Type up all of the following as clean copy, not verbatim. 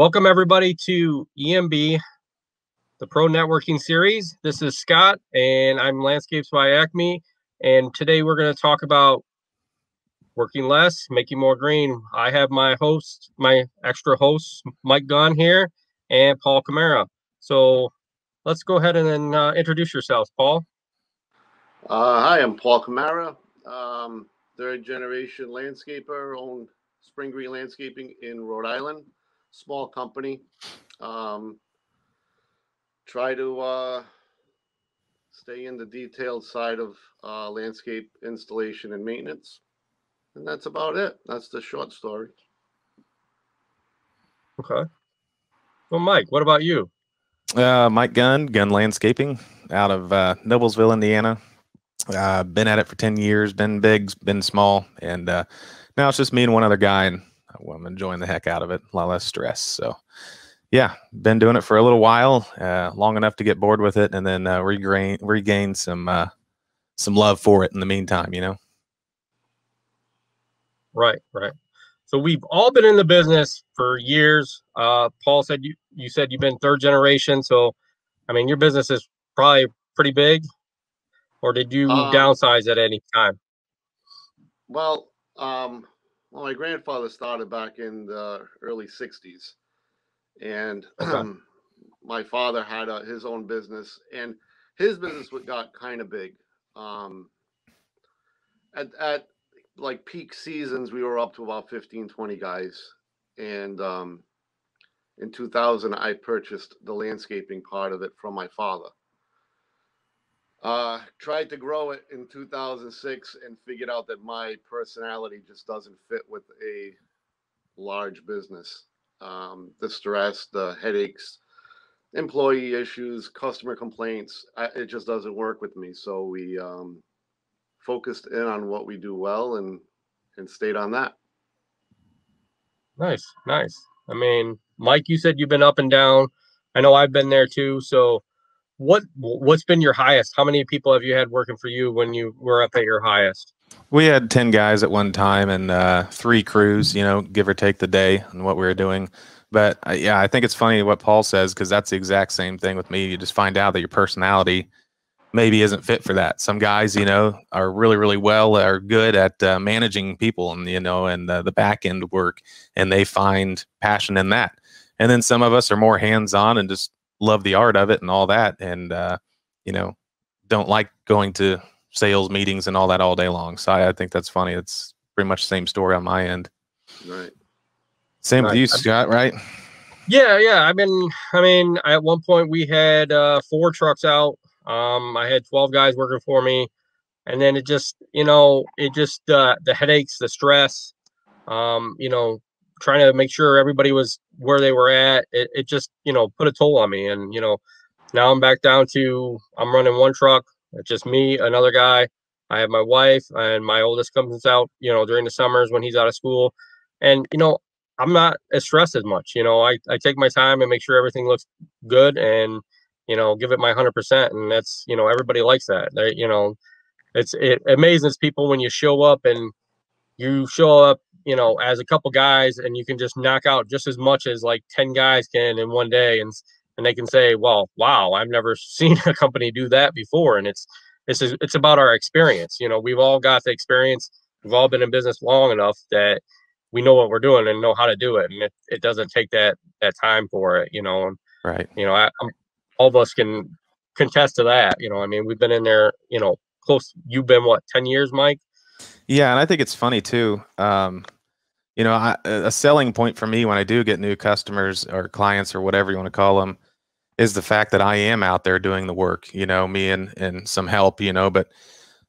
Welcome everybody to EMB, the Pro Networking Series. This is Scott, and I'm Landscapes by Acme. And today we're going to talk about working less, making more green. I have my extra host, Mike Gunn here, and Paul Camara. So let's go ahead and then introduce yourselves, Paul. Hi, I'm Paul Camara, third generation landscaper, own Spring Green Landscaping in Rhode Island. Small company. Try to stay in the detailed side of landscape installation and maintenance. And that's about it. That's the short story. Okay. Well, Mike, what about you? Mike Gunn Landscaping out of Noblesville, Indiana. Been at it for 10 years, been big, been small. And now it's just me and one other guy, and I'm enjoying the heck out of it. A lot less stress. So yeah, been doing it for a little while, long enough to get bored with it, and then regain some love for it in the meantime, you know? Right. So we've all been in the business for years. Paul said you said you've been third generation. So, I mean, your business is probably pretty big, or did you downsize at any time? Well, my grandfather started back in the early 60s. And okay. My father had his own business, and his business got kind of big. At like peak seasons, we were up to about 15, 20 guys. And in 2000, I purchased the landscaping part of it from my father. Tried to grow it in 2006 and figured out that my personality just doesn't fit with a large business. The stress, the headaches, employee issues, customer complaints, it just doesn't work with me. So we focused in on what we do well and stayed on that. Nice. I mean, Mike, you said you've been up and down. I know I've been there too. So what's been your highest? How many people have you had working for you when you were up at your highest? We had 10 guys at one time and 3 crews, you know, give or take the day and what we were doing. But yeah, I think it's funny what Paul says, because that's the exact same thing with me. You just find out that your personality maybe isn't fit for that. Some guys, you know, are really well, are good at managing people and, you know, and the back end work, and they find passion in that. And then some of us are more hands-on and just love the art of it and all that, and you know, don't like going to sales meetings and all that all day long. So I think that's funny. It's pretty much the same story on my end. Right. Same with you, Scott, right? Yeah. I mean, at one point we had 4 trucks out. I had 12 guys working for me, and then it just, the headaches, the stress, you know, trying to make sure everybody was where they were at. It just, put a toll on me. And, now I'm back down to, I'm running 1 truck. It's just me, another guy. I have my wife, and my oldest comes out, during the summers when he's out of school. And, I'm not as stressed as much. I take my time and make sure everything looks good, and, give it my 100%. And that's, everybody likes that. It amazes people when you show up and you show up, as a couple guys, and you can just knock out just as much as like 10 guys can in one day. And they can say, well, wow, I've never seen a company do that before. And it's about our experience. We've all got the experience. We've all been in business long enough that we know what we're doing and know how to do it. And it doesn't take that time for it, And, right. All of us can contest to that. I mean, we've been in there, close. You've been what, 10 years, Mike? Yeah. And I think it's funny too. A selling point for me when I do get new customers or clients or whatever you want to call them is the fact that I am out there doing the work, me and some help, but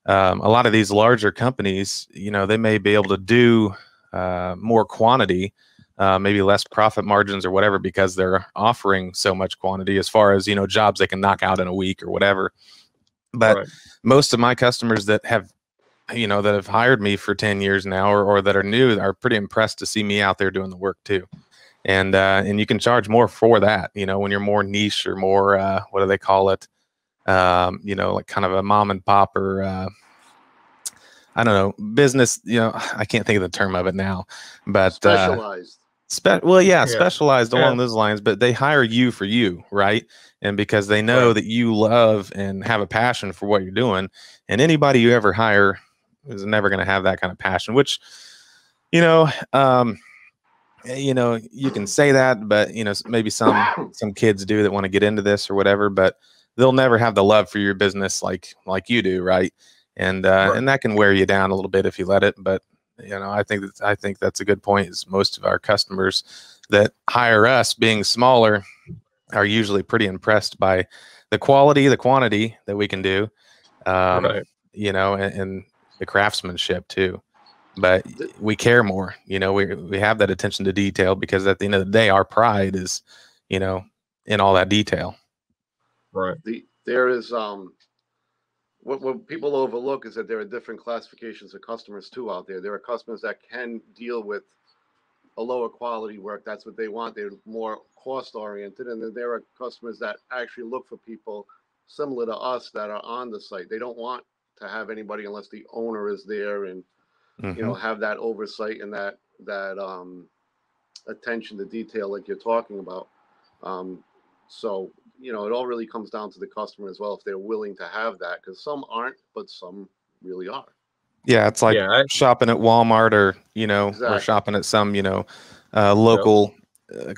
a lot of these larger companies, they may be able to do more quantity, maybe less profit margins or whatever, because they're offering so much quantity as far as, jobs they can knock out in a week or whatever. But right. Most of my customers that have hired me for 10 years now, or that are new, are pretty impressed to see me out there doing the work too. And you can charge more for that, when you're more niche or more, what do they call it? Like kind of a mom and pop, or I don't know, business, I can't think of the term of it now, but specialized. Yeah, Yeah. specialized Yeah. along those lines, but they hire you for you, right? And because they know Right. that you love and have a passion for what you're doing, and anybody you ever hire is never going to have that kind of passion, which, you know, you can say that, but maybe some kids do that want to get into this or whatever, but they'll never have the love for your business like you do, right? And Right. and that can wear you down a little bit if you let it. But I think that's a good point. Is most of our customers that hire us, being smaller, are usually pretty impressed by the quality, the quantity that we can do, um, Right. and the craftsmanship too. But we care more. We have that attention to detail because at the end of the day, our pride is, in all that detail. Right. There is what people overlook is that there are different classifications of customers too out there. There are customers that can deal with a lower quality work. That's what they want. They're more cost oriented. And then there are customers that actually look for people similar to us that are on the site. They don't want to have anybody unless the owner is there and have that oversight and that attention to detail like you're talking about. So it all really comes down to the customer as well if they're willing to have that, because some aren't, but some really are. Yeah, it's like shopping at Walmart or or shopping at some local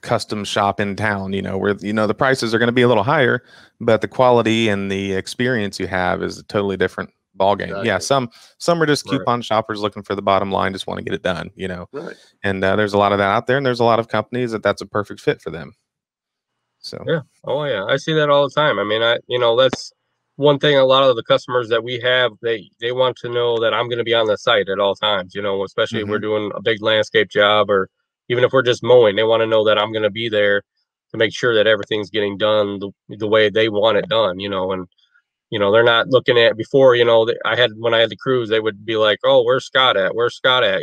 custom shop in town. Where the prices are going to be a little higher, but the quality and the experience you have is a totally different ball game. Exactly. Yeah, some are just coupon shoppers looking for the bottom line, just want to get it done. Right. And there's a lot of that out there, and there's a lot of companies that's a perfect fit for them. So yeah, oh yeah, I see that all the time. I mean, that's one thing. A lot of the customers that we have, they want to know that I'm going to be on the site at all times. Especially if we're doing a big landscape job, or even if we're just mowing, they want to know that I'm going to be there to make sure that everything's getting done the way they want it done. And they're not looking at before. When I had the crews, they would be like, "Oh, where's Scott at? Where's Scott at?"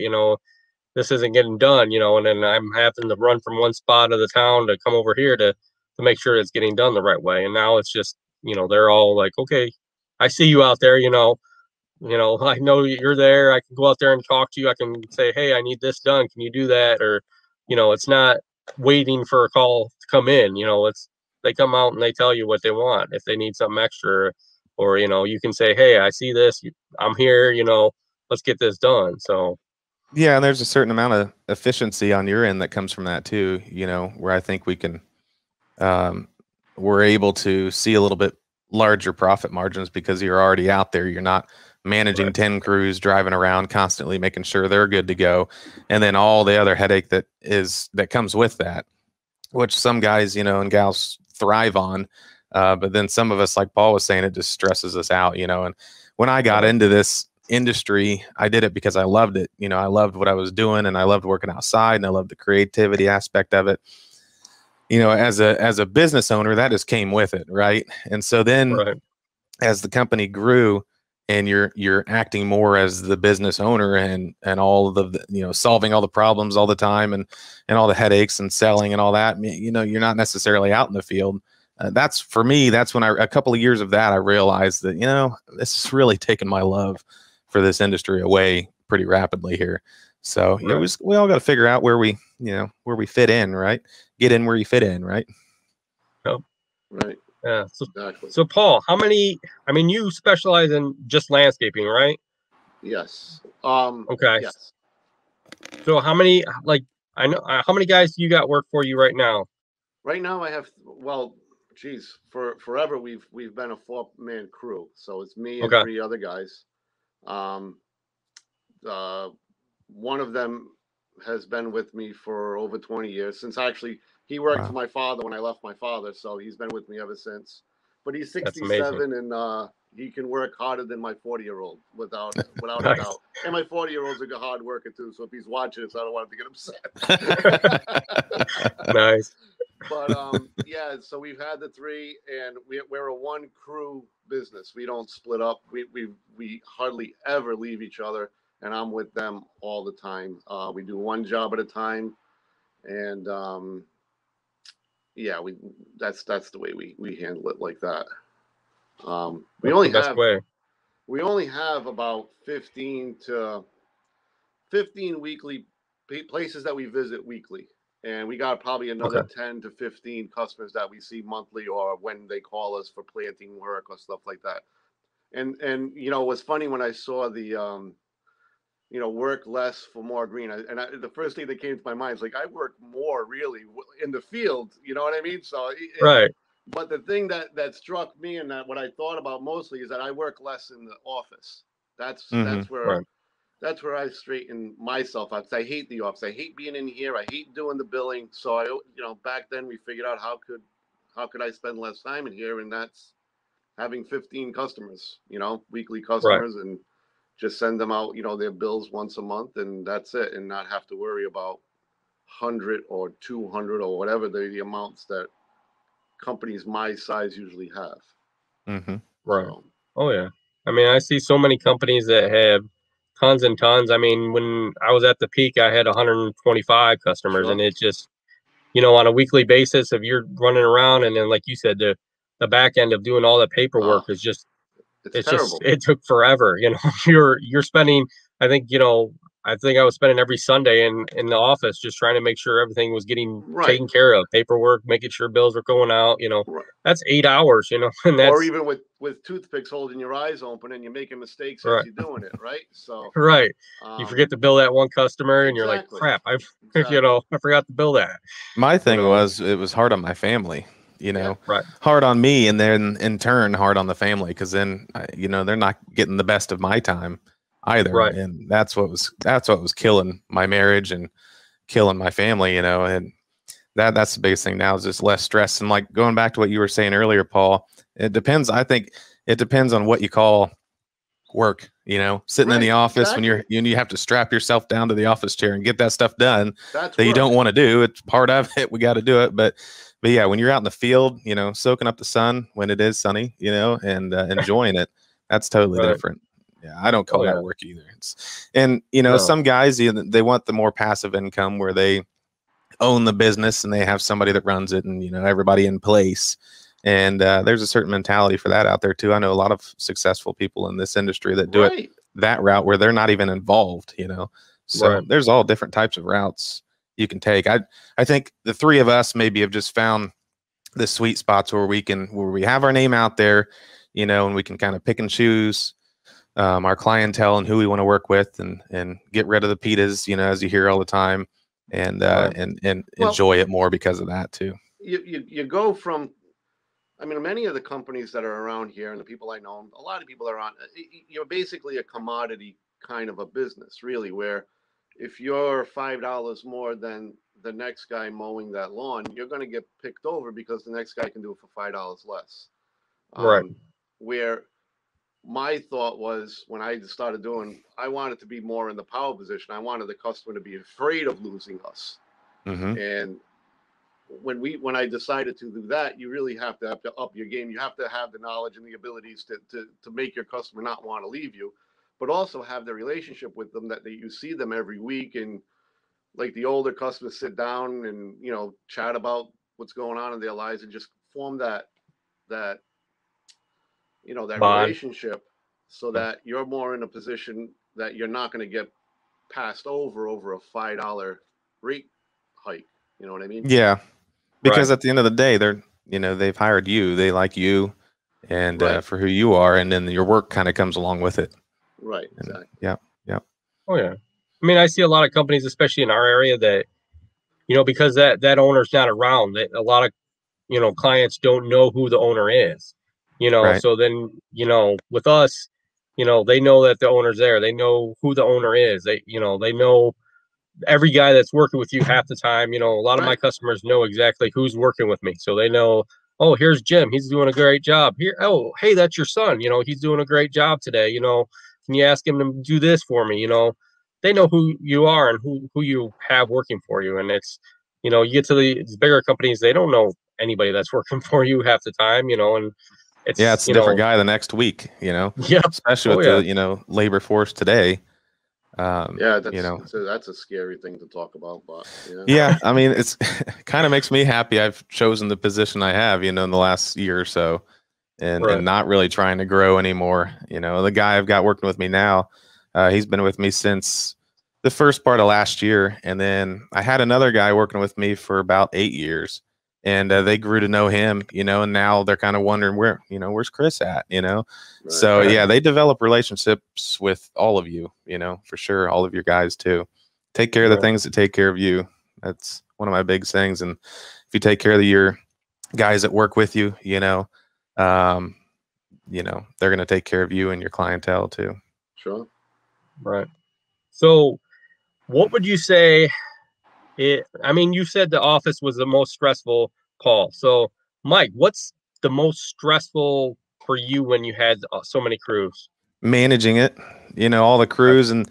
This isn't getting done. And then I'm having to run from one spot of the town to come over here to make sure it's getting done the right way. And now it's just, they're all like, okay, I see you out there, I know you're there. I can go out there and talk to you. I can say, hey, I need this done. Can you do that? Or, it's not waiting for a call to come in. They come out and they tell you what they want. If they need something extra, or, you can say, hey, I see this. I'm here, let's get this done. So, yeah, and there's a certain amount of efficiency on your end that comes from that too, where I think we can we're able to see a little bit larger profit margins because you're already out there. You're not managing 10 crews driving around constantly making sure they're good to go, and then all the other headache that comes with that, which some guys and gals thrive on, but then some of us, like Paul was saying, it just stresses us out. And when I got into this industry, I did it because I loved it. I loved what I was doing, and I loved working outside, and I loved the creativity aspect of it. As a business owner, that just came with it, right? And so then as the company grew and you're acting more as the business owner and all of the solving all the problems all the time and all the headaches and selling and all that, you're not necessarily out in the field. That's for me, that's when a couple of years of that, I realized that, this is really taking my love for this industry away pretty rapidly here. So we all got to figure out where we fit in, right? Get in where you fit in, right? Yep. Right. Yeah. Exactly. So Paul, you specialize in just landscaping, right? Yes. Okay. Yes. So how many guys do you got work for you right now? Right now I have, for forever we've been a 4-man crew. So it's me and 3 other guys. One of them has been with me for over 20 years, since he worked for my father when I left my father, so he's been with me ever since. But he's 67 and he can work harder than my 40-year-old without a doubt. And my 40-year-old's a hard worker too, so if he's watching this, I don't want him to get upset. Nice. But so we've had the 3, and we're a 1 crew business. We don't split up. We hardly ever leave each other, and I'm with them all the time. We do 1 job at a time, and that's the way we handle it like that. We only have about 15 weekly places that we visit weekly. And we got probably another Okay. 10 to 15 customers that we see monthly or when they call us for planting work or stuff like that. And you know, it was funny when I saw the, you know, work less for more green. The first thing that came to my mind is like, I work more really in the field. You know what I mean? So, Right. but the thing that struck me and that what I thought about mostly is that I work less in the office. That's Right. that's where I straighten myself out. 'Cause I hate the office. I hate being in here. I hate doing the billing. So I, you know, back then we figured out how could I spend less time in here, and that's having 15 customers, you know, weekly Right. customers, and just send them out, you know, their bills once a month, and that's it, and not have to worry about 100 or 200 or whatever the amounts that companies my size usually have. Right. So Oh yeah. I mean, I see so many companies that have tons and tons. I mean, when I was at the peak, I had 125 customers, sure. and it's just, you know, on a weekly basis, if you're running around, and then like you said, the back end of doing all the paperwork is just, It's terrible. it took forever. You know, you're spending, I think, you know, I think I was spending every Sunday in the office just trying to make sure everything was getting Right. taken care of, paperwork, making sure bills were going out. You know, Right. that's 8 hours. You know, and Or that's even with toothpicks holding your eyes open and you're making mistakes as right. you're doing it, right? So Right. You forget to bill that one customer, and you're like, exactly. crap, I've, you Exactly. know, I forgot to bill that. My You thing know, was, it was hard on my family, you Yeah. know, right. hard on me, and then in turn hard on the family, because then you know, they're not getting the best of my time either, Right. and that's what was killing my marriage and killing my family, you know. And that's the biggest thing now, is just less stress. And like going back to what you were saying earlier, Paul, it depends. I think it depends on what you call work. You know, sitting in the Right. office when Exactly. you have to strap yourself down to the office chair and get that stuff done That's that you work. don't want to do. It's part of it. We got to do it. But yeah, when you're out in the field, you know, soaking up the sun when it is sunny, you know, and enjoying it, that's totally Right. different. Yeah, I don't call Oh that yeah. work either. And you know, No. some guys, they want the more passive income where they own the business and they have somebody that runs it, and you know, everybody in place. And there's a certain mentality for that out there too. I know a lot of successful people in this industry that do it Right. that route where they're not even involved, you know. So Right. there's all different types of routes you can take. I think the three of us maybe have just found the sweet spots where we have our name out there, you know, and we can kind of pick and choose our clientele and who we want to work with, and get rid of the pitas, you know, as you hear all the time, and Right. and Well, enjoy it more because of that too. you go from, I mean, many of the companies that are around here and the people I know, a lot of people are on, you're basically a commodity kind of a business, really, where if you're $5 more than the next guy mowing that lawn, you're going to get picked over because the next guy can do it for $5 less. Right. Where my thought was when I started doing, I wanted to be more in the power position. I wanted the customer to be afraid of losing us. Mm-hmm. And when I decided to do that, you really have to up your game. You have to have the knowledge and the abilities to make your customer not want to leave you, but also have the relationship with them that you see them every week. And like the older customers sit down and, you know, chat about what's going on in their lives and just form that, you know, that Bond. relationship, so that you're more in a position that you're not going to get passed over a $5 rate hike. You know what I mean? Yeah, because Right. at the end of the day, they're, you know, they've hired you, they like you, and Right. for who you are, and then your work kind of comes along with it. Right. And Exactly. yeah, yeah. Oh yeah. I mean, I see a lot of companies, especially in our area, that, you know, because that owner's not around, that a lot of, you know, clients don't know who the owner is. You know, Right. so then, you know, with us, you know, they know that the owner's there. They know who the owner is. They, you know, they know every guy that's working with you half the time. You know, a lot of my Right. customers know exactly who's working with me. So they know, oh, here's Jim. He's doing a great job. Here, oh, hey, that's your son. You know, he's doing a great job today. You know, can you ask him to do this for me? You know, they know who you are and who you have working for you. And it's, you know, you get to these bigger companies, they don't know anybody that's working for you half the time, you know, and Yeah, it's, it's a you different know, guy the next week, you know, yeah. especially Oh with yeah. the, you know, labor force today. Yeah, You know, that's a scary thing to talk about, but yeah. yeah, I mean, it's kind of makes me happy I've chosen the position I have, you know, in the last year or so, Right. and not really trying to grow anymore. You know, the guy I've got working with me now, he's been with me since the first part of last year, and then I had another guy working with me for about 8 years, and they grew to know him, you know, and now they're kind of wondering where, you know, where's Chris at, you know? Right. So yeah, they develop relationships with all of you, you know, for sure. All of your guys too. Take care of the things that take care of you. That's one of my big things. And if you take care of your guys that work with you, you know, they're going to take care of you and your clientele too. Sure. Right. So what would you say I mean, you said the office was the most stressful, Paul. So Mike, what's the most stressful for you when you had so many crews? Managing it, you know, all the crews. And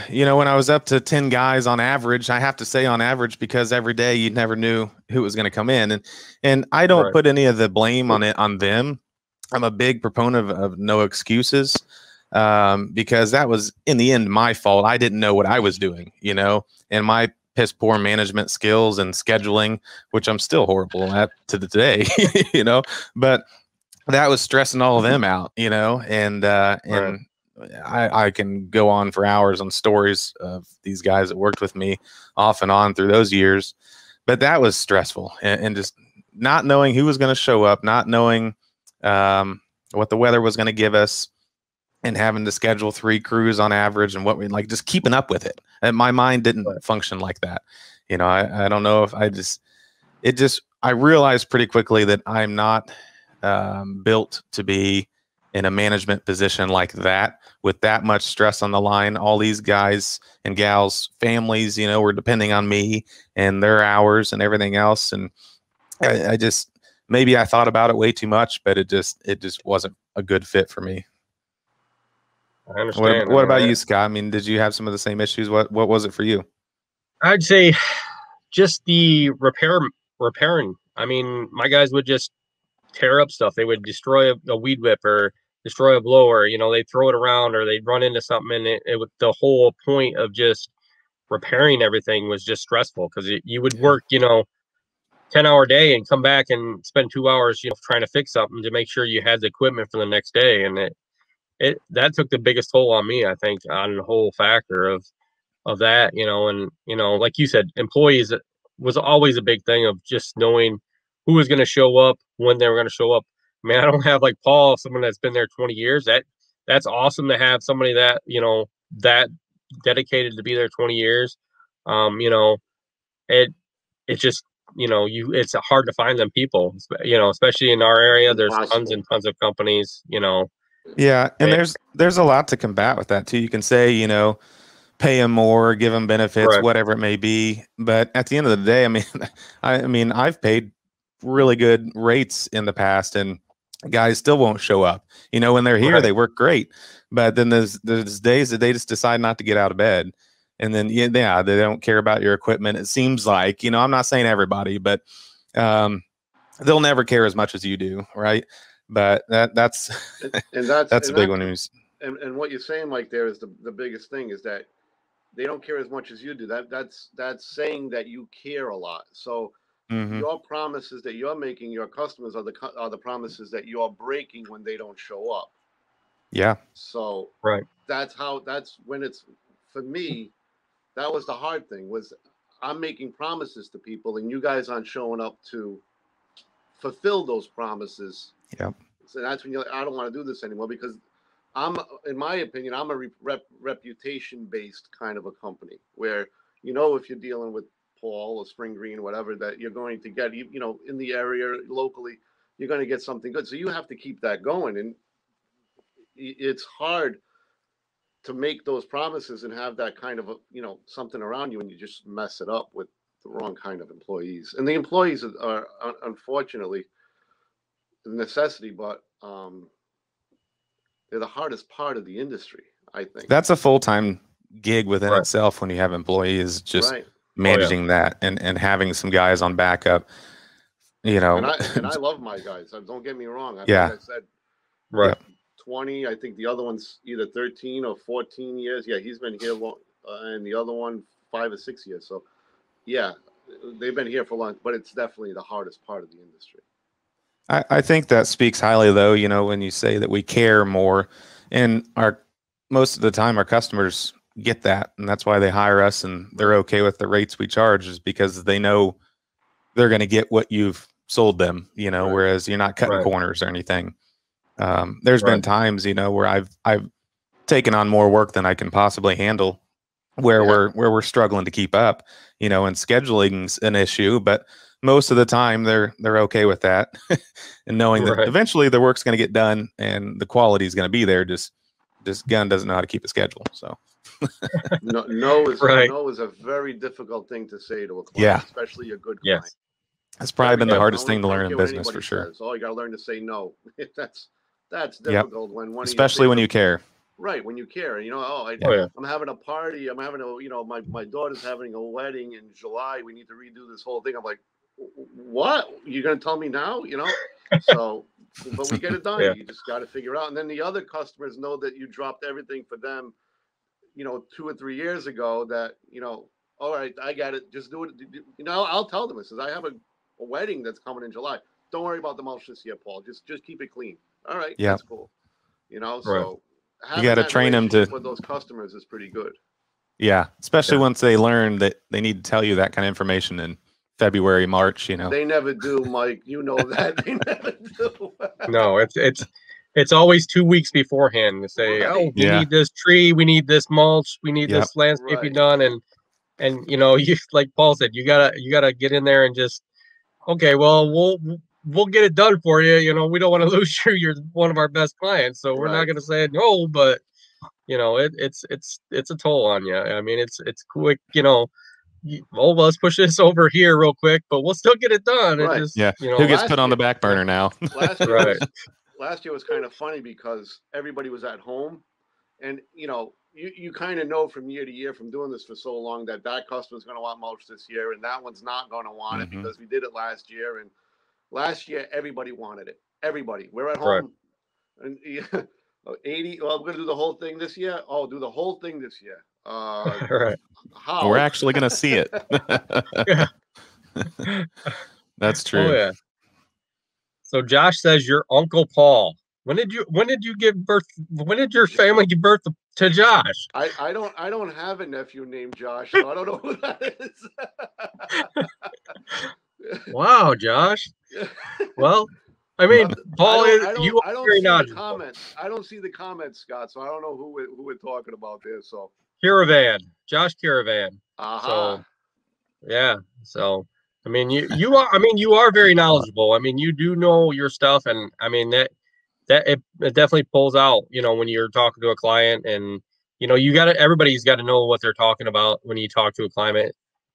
you know, when I was up to 10 guys on average, I have to say on average, because every day you never knew who was going to come in. And I don't put any of the blame on them. I'm a big proponent of no excuses, because that was in the end my fault. I didn't know what I was doing, you know, and my piss poor management skills and scheduling, which I'm still horrible at to the day, you know, but that was stressing all of them out, you know, and I can go on for hours on stories of these guys that worked with me off and on through those years, but that was stressful, and just not knowing who was going to show up, not knowing what the weather was going to give us, and having to schedule 3 crews on average, and what we like, just keeping up with it. And my mind didn't function like that. You know, I don't know if I realized pretty quickly that I'm not built to be in a management position like that, with that much stress on the line. All these guys and gals, families, you know, were depending on me and their hours and everything else. And I just, maybe I thought about it way too much, but it just wasn't a good fit for me. I understand. What about you, Scott? I mean, did you have some of the same issues? What was it for you? I'd say just the repairing. I mean, my guys would just tear up stuff. They would destroy a weed whip or destroy a blower. You know, they'd throw it around or they'd run into something, and it would, the whole point of just repairing everything was just stressful, because you would work, you know, 10-hour day and come back and spend 2 hours, you know, trying to fix something to make sure you had the equipment for the next day. And that took the biggest toll on me, I think, on the whole factor of that, you know. And, you know, like you said, employees was always a big thing of just knowing who was going to show up, when they were going to show up. I mean, I don't have like Paul, someone that's been there 20 years. That's awesome to have somebody that, you know, that dedicated to be there 20 years. You know, it just, you know, it's hard to find them people, you know, especially in our area. There's tons and tons of companies, you know. Yeah, and there's a lot to combat with that too. You can say, you know, pay them more, give them benefits, whatever it may be, but at the end of the day, I mean, I've paid really good rates in the past, and guys still won't show up. You know, when they're here, they work great, but then there's days that they just decide not to get out of bed, and then they don't care about your equipment. It seems like, you know, I'm not saying everybody, but they'll never care as much as you do, right? But that's a big one. And what you're saying, Mike, there is the biggest thing is that they don't care as much as you do. That's saying that you care a lot. So your promises that you're making your customers are the promises that you're breaking when they don't show up. Yeah. So that's when it's, for me, that was the hard thing, was I'm making promises to people and you guys aren't showing up to fulfill those promises. Yep. So that's when you're like, I don't want to do this anymore, because in my opinion, I'm a reputation-based kind of a company where, you know, if you're dealing with Paul or Spring Green, whatever, that you're going to get, you know, in the area locally, you're going to get something good. So you have to keep that going. And it's hard to make those promises and have that kind of, you know, something around you, and you just mess it up with the wrong kind of employees. And the employees are unfortunately a necessity, but they're the hardest part of the industry, I think. That's a full-time gig within itself when you have employees, just managing that and having some guys on backup, you know. And I love my guys. Don't get me wrong. Like I said, 20, I think the other one's either 13 or 14 years. Yeah, he's been here long, and the other one 5 or 6 years. So, yeah, they've been here for long, but it's definitely the hardest part of the industry. I think that speaks highly, though, you know, when you say that we care more, and most of the time our customers get that, and that's why they hire us, and they're okay with the rates we charge, is because they know they're going to get what you've sold them, you know, whereas you're not cutting corners or anything. There's been times, you know, where I've taken on more work than I can possibly handle, where we're struggling to keep up, you know, and scheduling's an issue, but most of the time they're okay with that and knowing that eventually the work's going to get done and the quality is going to be there. Just Gunn doesn't know how to keep a schedule. So no is a very difficult thing to say to a client, especially a good client. Yes. That's probably been the hardest thing to learn in business, for sure. Oh, you got to learn to say no. That's difficult when one, especially when you care. Right, when you care, you know, I'm having a party. I'm having you know, my daughter's having a wedding in July. We need to redo this whole thing. I'm like, what? You're gonna tell me now? You know? So, but we get it done. You just got to figure it out. And then the other customers know that you dropped everything for them, you know, 2 or 3 years ago. That, you know, all right, I got it. Just do it. You know, I'll tell them. I says, I have a wedding that's coming in July. Don't worry about the mulch this year, Paul. Just keep it clean. All right, that's cool. You know, so. You got to train them to with those customers is pretty good. Yeah, especially once they learn that they need to tell you that kind of information in February, March. You know, they never do, Mike. You know that they never do. No, it's always 2 weeks beforehand to say, oh, we need this tree, we need this mulch, we need this landscaping done, and you know, you, like Paul said, you gotta get in there and just, okay, well, we'll get it done for you. You know, we don't want to lose you. You're one of our best clients, so we're not going to say no. But you know, it's a toll on you. I mean, it's quick. You know, let's push this over here real quick, but we'll still get it done. It just, you know, who gets put on the back burner now? Last year was kind of funny because everybody was at home, and you know, you kind of know from year to year from doing this for so long that customer's going to want mulch this year, and that one's not going to want it because we did it last year. And last year, everybody wanted it. Everybody. We're at home. And 80. Well, I'm going to do the whole thing this year. Oh, do the whole thing this year. How? We're actually going to see it. That's true. Oh, yeah. So Josh says your Uncle Paul. When did you give birth? When did your family give birth to Josh? I don't have a nephew named Josh, so I don't know who that is. Wow, Josh. Well, I mean, Paul I don't see the comments, Scott, so I don't know who we're talking about there. So Caravan, Josh Caravan. So yeah. So I mean, you are very knowledgeable. I mean, you do know your stuff, and I mean that it definitely pulls out, you know, when you're talking to a client, and you know, everybody's got to know what they're talking about when you talk to a client.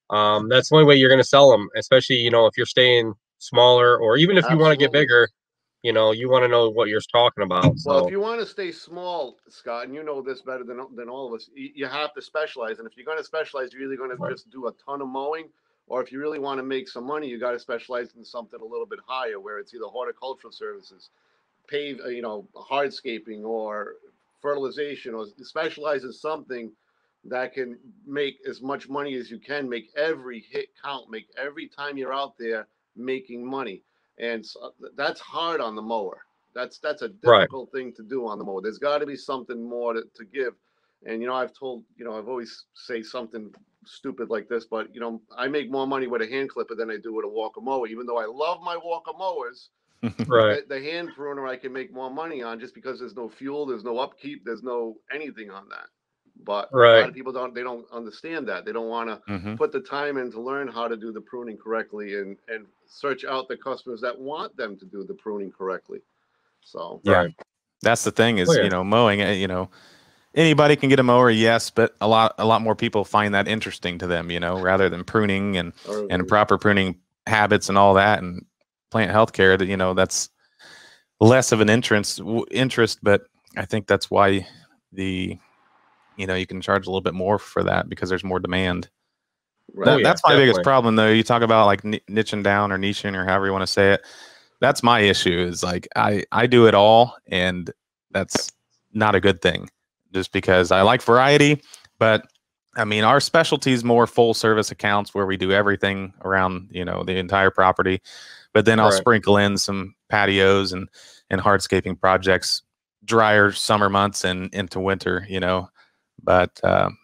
That's the only way you're going to sell them, especially, you know, if you're staying smaller, or even if you want to get bigger, you know, you want to know what you're talking about. So. Well, if you want to stay small, Scott, and you know this better than all of us, you have to specialize. And if you're going to specialize, you're either going to just do a ton of mowing, or if you really want to make some money, you got to specialize in something a little bit higher, where it's either horticultural services, you know, hardscaping, or fertilization, or specialize in something that can make as much money as you can, make every hit count, make every time you're out there making money. And so that's hard on the mower. That's a difficult thing to do on the mower. There's got to be something more to give. And, you know, I've always say something stupid like this, but, you know, I make more money with a hand clipper than I do with a walker mower, even though I love my walker mowers. The hand pruner I can make more money on, just because there's no fuel, there's no upkeep, there's no anything on that. But a lot of people don't understand that. They don't want to put the time in to learn how to do the pruning correctly, and search out the customers that want them to do the pruning correctly. So that's the thing is, you know, mowing, you know, anybody can get a mower, yes, but a lot more people find that interesting to them, you know, rather than pruning and proper pruning habits and all that, and plant healthcare, that, you know, that's less of an interest, but I think that's why you know, you can charge a little bit more for that, because there's more demand. That's my biggest problem, though. You talk about like niching down, or niching, or however you want to say it. That's my issue, is like I do it all, and that's not a good thing, just because I like variety. But I mean, our specialty is more full service accounts, where we do everything around, you know, the entire property. But then I'll sprinkle in some patios and hardscaping projects, drier summer months and into winter, you know. But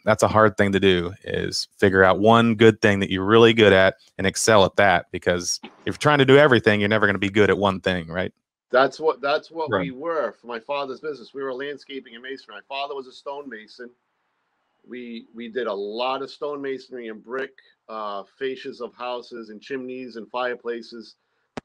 that's a hard thing to do, is figure out one good thing that you're really good at and excel at that. Because if you're trying to do everything, you're never going to be good at one thing, right? That's what Right. we were for my father's business. We were landscaping and masonry. My father was a stonemason. We did a lot of stonemasonry and brick, fascias of houses and chimneys and fireplaces.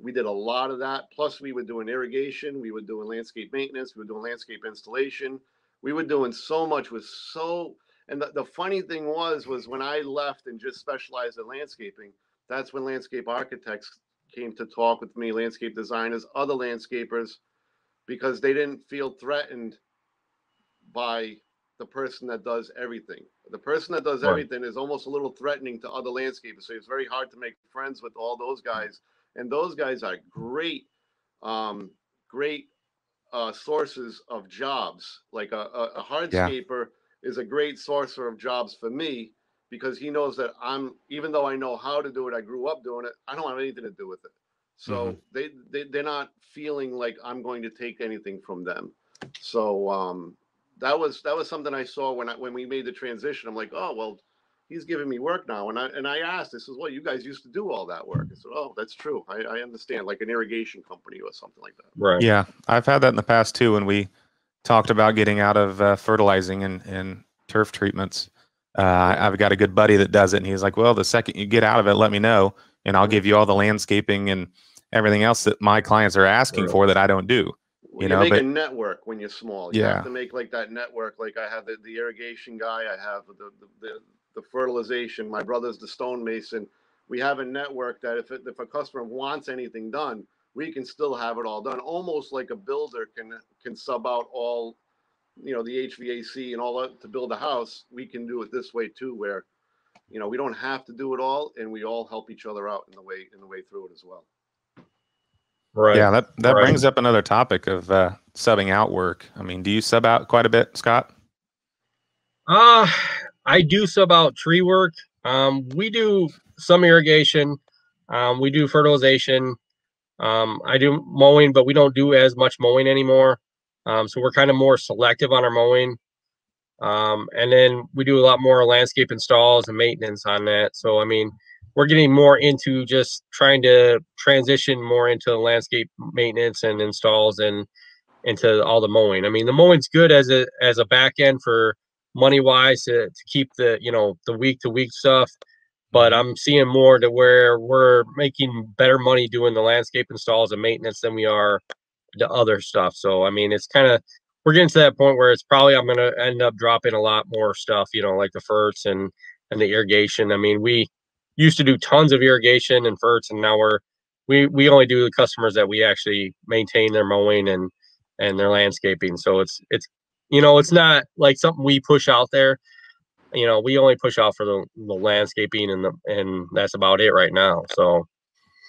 We did a lot of that. Plus, we were doing irrigation. We were doing landscape maintenance. We were doing landscape installation. We were doing so much. And the funny thing was when I left and just specialized in landscaping, that's when landscape architects came to talk with me, landscape designers, other landscapers, because they didn't feel threatened by the person that does everything. The person that does Right. everything is almost a little threatening to other landscapers. So it's very hard to make friends with all those guys. And those guys are great, great sources of jobs. Like a hardscaper is a great sourcer of jobs for me, because he knows that even though I know how to do it, I grew up doing it, I don't have anything to do with it. So they're not feeling like I'm going to take anything from them. So that was something I saw when we made the transition. I'm like, oh, well, he's giving me work now. And I asked, I said, well, you guys used to do all that work. I said, oh, that's true. I understand, like an irrigation company or something like that. Right. Yeah, I've had that in the past too, when we talked about getting out of fertilizing and turf treatments. I've got a good buddy that does it, and he's like, well, the second you get out of it, let me know, and I'll give you all the landscaping and everything else that my clients are asking for that I don't do. Well, you make a network when you're small. You have to make like that network. Like I have the irrigation guy, I have the fertilization. My brother's the stonemason. We have a network that if a customer wants anything done, we can still have it all done. Almost like a builder can sub out all, the HVAC and all that to build a house. We can do it this way too, where, we don't have to do it all, and we all help each other out in the way through it as well. Right. Yeah, that brings up another topic of subbing out work. I mean, do you sub out quite a bit, Scott? I do sub out tree work. We do some irrigation. We do fertilization. I do mowing, but we don't do as much mowing anymore. So we're kind of more selective on our mowing. And then we do a lot more landscape installs and maintenance on that. So, I mean, we're getting more into just trying to transition more into landscape maintenance and installs and into all the mowing. I mean, the mowing's good as a back end for money wise to keep the week to week stuff. But I'm seeing more to where we're making better money doing the landscape installs and maintenance than we are the other stuff. So I mean, it's kind of, we're getting to that point where it's probably I'm going to end up dropping a lot more stuff, like the ferts and the irrigation. I mean, we used to do tons of irrigation and ferts, and now we only do the customers that we actually maintain their mowing and their landscaping. So it's it's not like something we push out there. We only push out for the landscaping and that's about it right now. So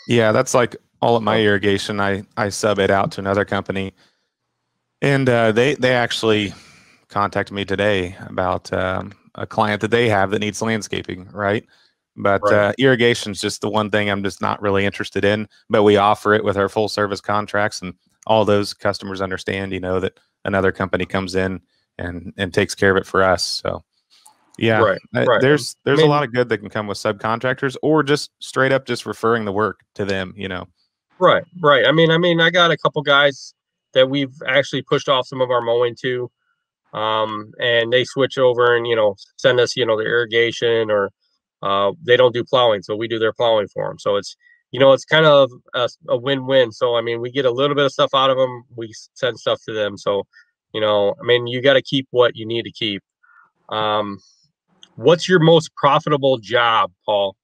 yeah, that's like all of my irrigation. I sub it out to another company, and they actually contacted me today about a client that they have that needs landscaping, right? But irrigation is just the one thing I'm just not really interested in. But we offer it with our full service contracts, and all those customers understand, that another company comes in and takes care of it for us. So yeah, there's a lot of good that can come with subcontractors, or just straight up just referring the work to them, Right. I mean, I got a couple guys that we've actually pushed off some of our mowing to, and they switch over and send us the irrigation, or they don't do plowing, so we do their plowing for them. So it's it's kind of a win-win. So I mean, we get a little bit of stuff out of them, we send stuff to them. So I mean, you got to keep what you need to keep. What's your most profitable job, Paul?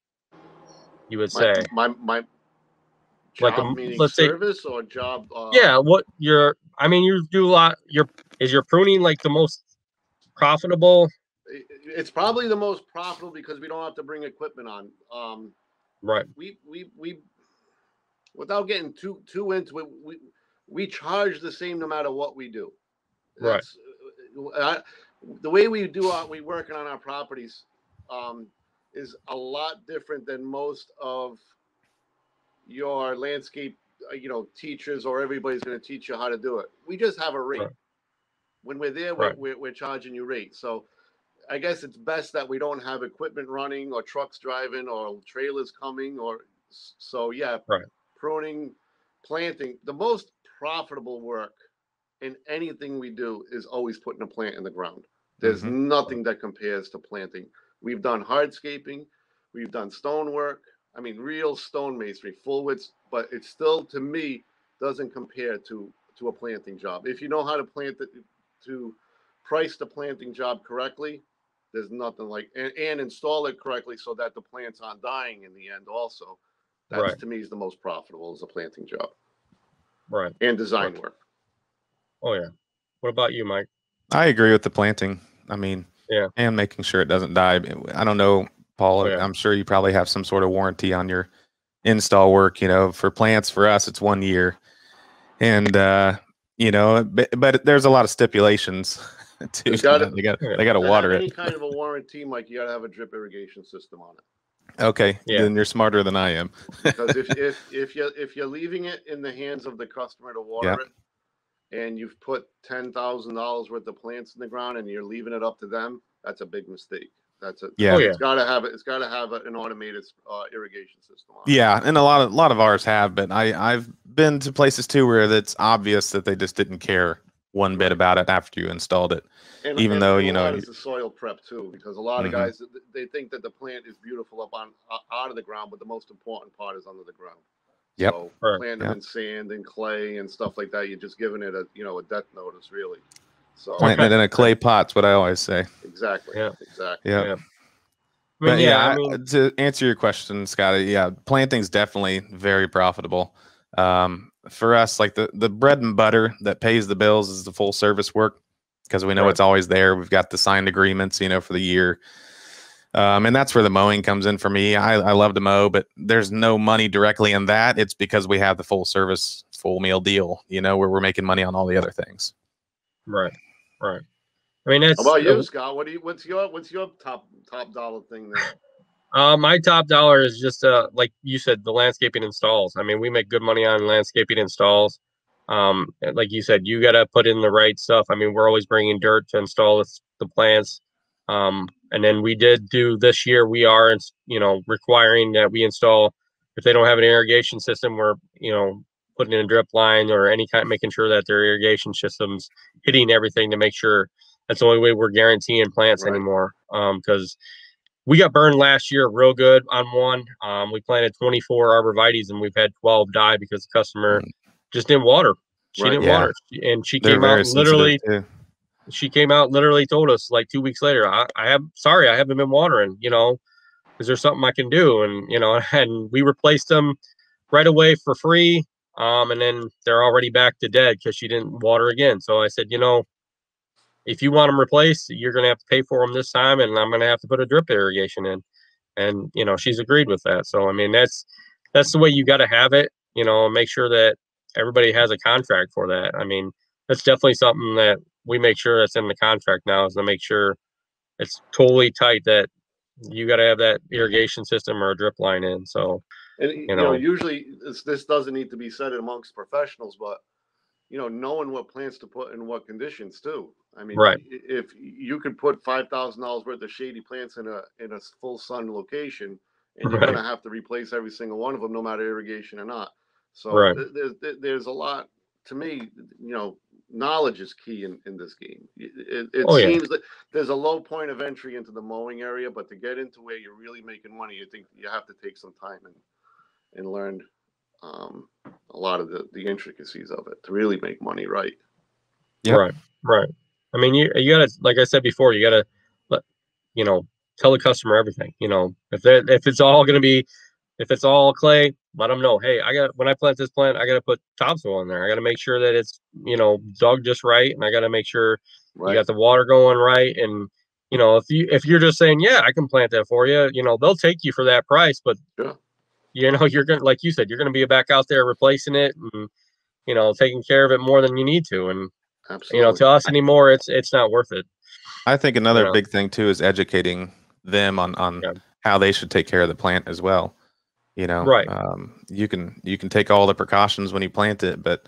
You would say my like job, meaning let's service or job? Yeah, I mean, you do a lot. Is your pruning like the most profitable? It's probably the most profitable because we don't have to bring equipment on. Right. We without getting too into it, we charge the same no matter what we do. That's the way we working on our properties is a lot different than most of your landscape teachers, or everybody's going to teach you how to do it. We just have a rate. When we're there, we're charging you rate. So I guess it's best that we don't have equipment running or trucks driving or trailers coming so yeah, Right. pruning, planting. The most profitable work in anything we do is always putting a plant in the ground. There's nothing that compares to planting. We've done hardscaping, we've done stonework. I mean, real stone masonry, full width, but it still, to me, doesn't compare to a planting job. If you know how to plant it, to price the planting job correctly, there's nothing like, and install it correctly so that the plants aren't dying in the end also. That's, to me, is the most profitable, is a planting job. Right. And design work. Oh, yeah. What about you, Mike? I agree with the planting. I mean, yeah, and making sure it doesn't die. I don't know, Paul, I'm sure you probably have some sort of warranty on your install work. You know, for plants, for us, it's 1 year. And, you know, but there's a lot of stipulations too. They got to water it. Any kind of a warranty, Mike, you got to have a drip irrigation system on it. Okay, then you're smarter than I am. Because if you're leaving it in the hands of the customer to water it, and you've put $10,000 worth of plants in the ground and you're leaving it up to them, that's a big mistake. That's it. Yeah. It's got to have it. It's got to have an automated irrigation system on it. Yeah, and a lot of ours have, but I've been to places too where it's obvious that they just didn't care one bit about it after you installed it. And, even though, you know, it's the soil prep too, because a lot of guys, they think that the plant is beautiful up out of the ground, but the most important part is under the ground. Yep. So planting them in sand and clay and stuff like that, you're just giving it a death notice, really. So planting it in a clay pot's what I always say. Exactly. Yeah. Exactly. Yeah. I mean, but to answer your question, Scott, planting's definitely very profitable. For us, like the bread and butter that pays the bills is the full service work, because we know it's always there. We've got the signed agreements, you know, for the year. And that's where the mowing comes in for me. I love to mow, but there's no money directly in that. It's because we have the full service, full meal deal, you know, where we're making money on all the other things. Right. Right. I mean, that's, how about you, Scott? What's your top dollar thing there? My top dollar is just like you said, the landscaping installs. I mean, we make good money on landscaping installs. Like you said, you got to put in the right stuff. I mean, we're always bringing dirt to install the plants. And then we did do this year, we are, you know, requiring that we install, if they don't have an irrigation system, we're, you know, putting in a drip line or any kind, making sure that their irrigation system's hitting everything to make sure. That's the only way we're guaranteeing plants anymore. Because we got burned last year real good on one. We planted 24 arborvitaes and we've had 12 die because the customer just didn't water. She didn't water. And she came out literally. She came out literally told us like 2 weeks later, I haven't been watering, you know, is there something I can do? And, you know, and we replaced them right away for free. And then they're already back to dead because she didn't water again. So I said, you know, if you want them replaced, you're going to have to pay for them this time. And I'm going to have to put a drip irrigation in. And, you know, she's agreed with that. So, I mean, that's the way you got to have it, you know, make sure that everybody has a contract for that. I mean, that's definitely something that we make sure that's in the contract now, is to make sure it's totally tight that you got to have that irrigation system or a drip line in. So, and you know usually this doesn't need to be said amongst professionals, but you know, knowing what plants to put in what conditions too. I mean, if you could put $5,000 worth of shady plants in a full sun location, and you're going to have to replace every single one of them, no matter irrigation or not. So there's a lot, to me, you know, knowledge is key in this game. It seems that there's a low point of entry into the mowing area, but to get into where you're really making money, you think you have to take some time and learn a lot of the intricacies of it to really make money right. Right. I mean, you gotta, like I said before, you gotta you know, tell the customer everything. You know, if it's all clay, let them know, hey, when I plant this plant, I got to put topsoil in there. I got to make sure that it's, you know, dug just right. And I got to make sure you got the water going right. And, you know, if you're just saying, yeah, I can plant that for you, you know, they'll take you for that price, but you know, you're going to, like you said, you're going to be back out there replacing it and, you know, taking care of it more than you need to. And, you know, to us anymore, it's not worth it. I think another big thing too is educating them on how they should take care of the plant as well. You know, you can take all the precautions when you plant it, but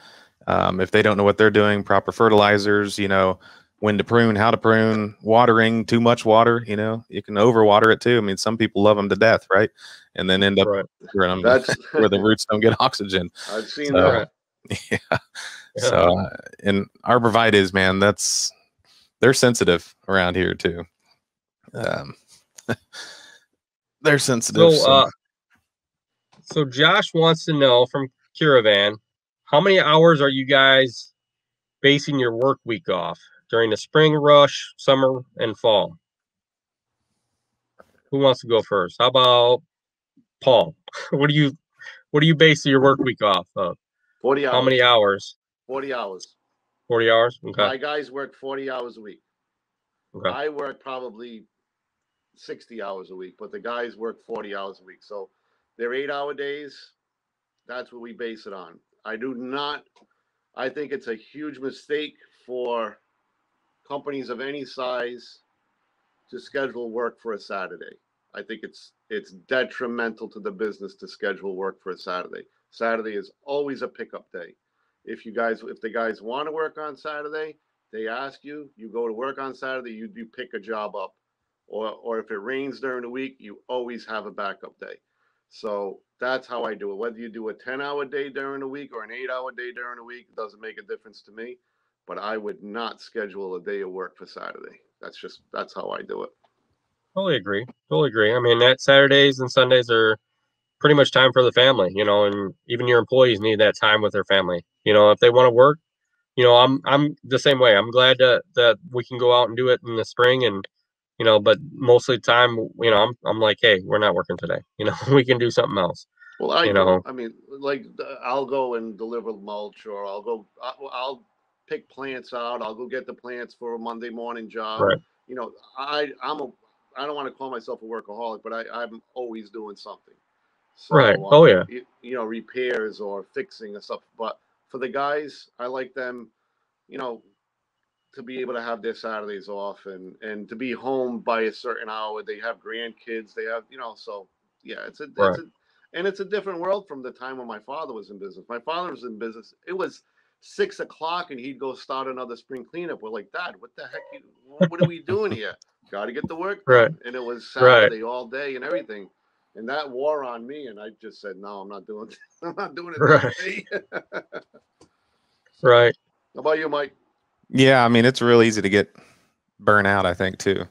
if they don't know what they're doing, proper fertilizers, you know, when to prune, how to prune, watering, too much water, you know, you can overwater it too. I mean, some people love them to death, right? And then end up them That's where the roots don't get oxygen. I've seen So, that. yeah. So, and arborvitaes, man, they're sensitive around here too. They're sensitive. So Josh wants to know from Caravan, how many hours are you guys basing your work week off during the spring rush, summer, and fall? Who wants to go first? How about Paul? What do you base your work week off of? 40 hours. How many hours? 40 hours. 40 hours? Okay. My guys work 40 hours a week. Okay. I work probably 60 hours a week, but the guys work 40 hours a week. So they're 8-hour days. That's what we base it on. I think it's a huge mistake for companies of any size to schedule work for a Saturday. I think it's detrimental to the business to schedule work for a Saturday. Saturday is always a pickup day. If the guys want to work on Saturday, they ask you, you go to work on Saturday, you pick a job up. Or if it rains during the week, you always have a backup day. So that's how I do it. Whether you do a 10-hour day during the week or an 8-hour day during the week, it doesn't make a difference to me. But I would not schedule a day of work for Saturday. That's how I do it. Totally agree. Totally agree. I mean, that Saturdays and Sundays are pretty much time for the family, you know, and even your employees need that time with their family. You know, if they want to work, you know, I'm the same way. I'm glad that we can go out and do it in the spring, and you know, but most of the time, you know, I'm like, hey, we're not working today. You know, we can do something else. Well, I mean, like I'll go and deliver mulch, or I'll pick plants out. I'll go get the plants for a Monday morning job. Right. You know, I don't want to call myself a workaholic, but I'm always doing something. So, right. Oh yeah. You know, repairs or fixing or stuff. But for the guys, I like them, you know, to be able to have their Saturdays off and to be home by a certain hour. They have grandkids. They have, you know, so yeah, it's a different world from the time when my father was in business. My father was in business. It was 6 o'clock and he'd go start another spring cleanup. We're like, Dad, what the heck? What are we doing here? Got to get the work done. Right. And it was Saturday all day and everything. And that wore on me. And I just said, no, I'm not doing it. I'm not doing it that day. Right. How about you, Mike? Yeah, I mean, it's real easy to get burnt out, I think, too.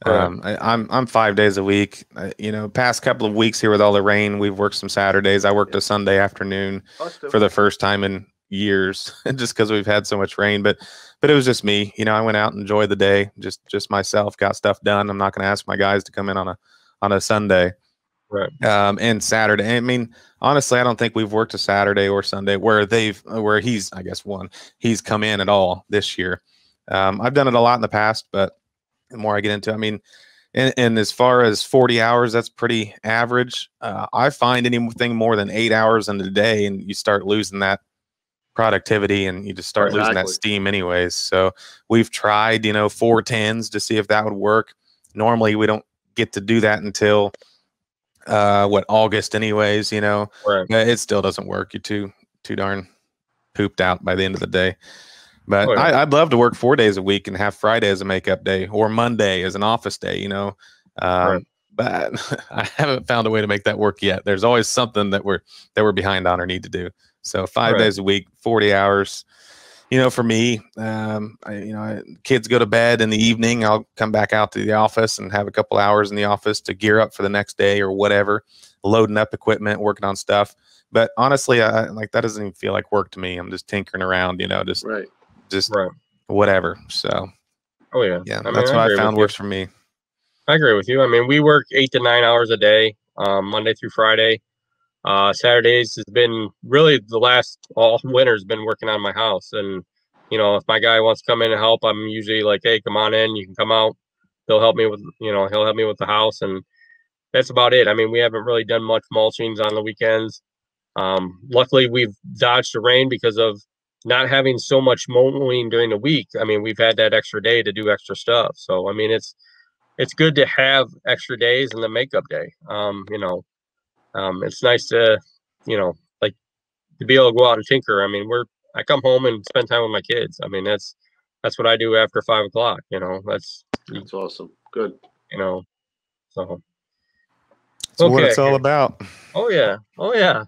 I'm 5 days a week. You know, past couple of weeks here with all the rain, we've worked some Saturdays. I worked a Sunday afternoon for the first time in years, just because we've had so much rain. But it was just me. You know, I went out and enjoyed the day, just myself, got stuff done. I'm not going to ask my guys to come in on a Sunday. Right. And Saturday. I mean, honestly, I don't think we've worked a Saturday or Sunday where he's, I guess, he's come in at all this year. I've done it a lot in the past, but the more I get into it, I mean, and as far as 40 hours, that's pretty average. I find anything more than 8 hours in a day, and you start losing that productivity, and you just start losing that steam anyways. So we've tried, you know, 4 10s to see if that would work. Normally, we don't get to do that until August anyways, you know. Right. It still doesn't work. You're too darn pooped out by the end of the day. But I'd love to work 4 days a week and have Friday as a makeup day or Monday as an office day, you know. But I haven't found a way to make that work yet. There's always something that we're behind on or need to do. So 5 days a week, 40 hours. You know, for me, kids go to bed in the evening. I'll come back out to the office and have a couple hours in the office to gear up for the next day or whatever, loading up equipment, working on stuff. But honestly, that doesn't even feel like work to me. I'm just tinkering around, you know, just whatever. So, yeah, I mean, that's what I found works for me. I agree with you. I mean, we work 8 to 9 hours a day, Monday through Friday. Saturdays has been really all winter's been working on my house. And, you know, if my guy wants to come in and help, I'm usually like, hey, come on in, you can come out. He'll help me with the house. And that's about it. I mean, we haven't really done much mulchings on the weekends. Luckily we've dodged the rain because of not having so much mowing during the week. I mean, we've had that extra day to do extra stuff. So, I mean, it's good to have extra days in the makeup day. You know, it's nice to, you know, like to be able to go out and tinker. I mean, I come home and spend time with my kids. I mean, that's that's what I do after 5 o'clock. You know, that's awesome. Good. You know, so That's what it's all about. Oh yeah, oh yeah.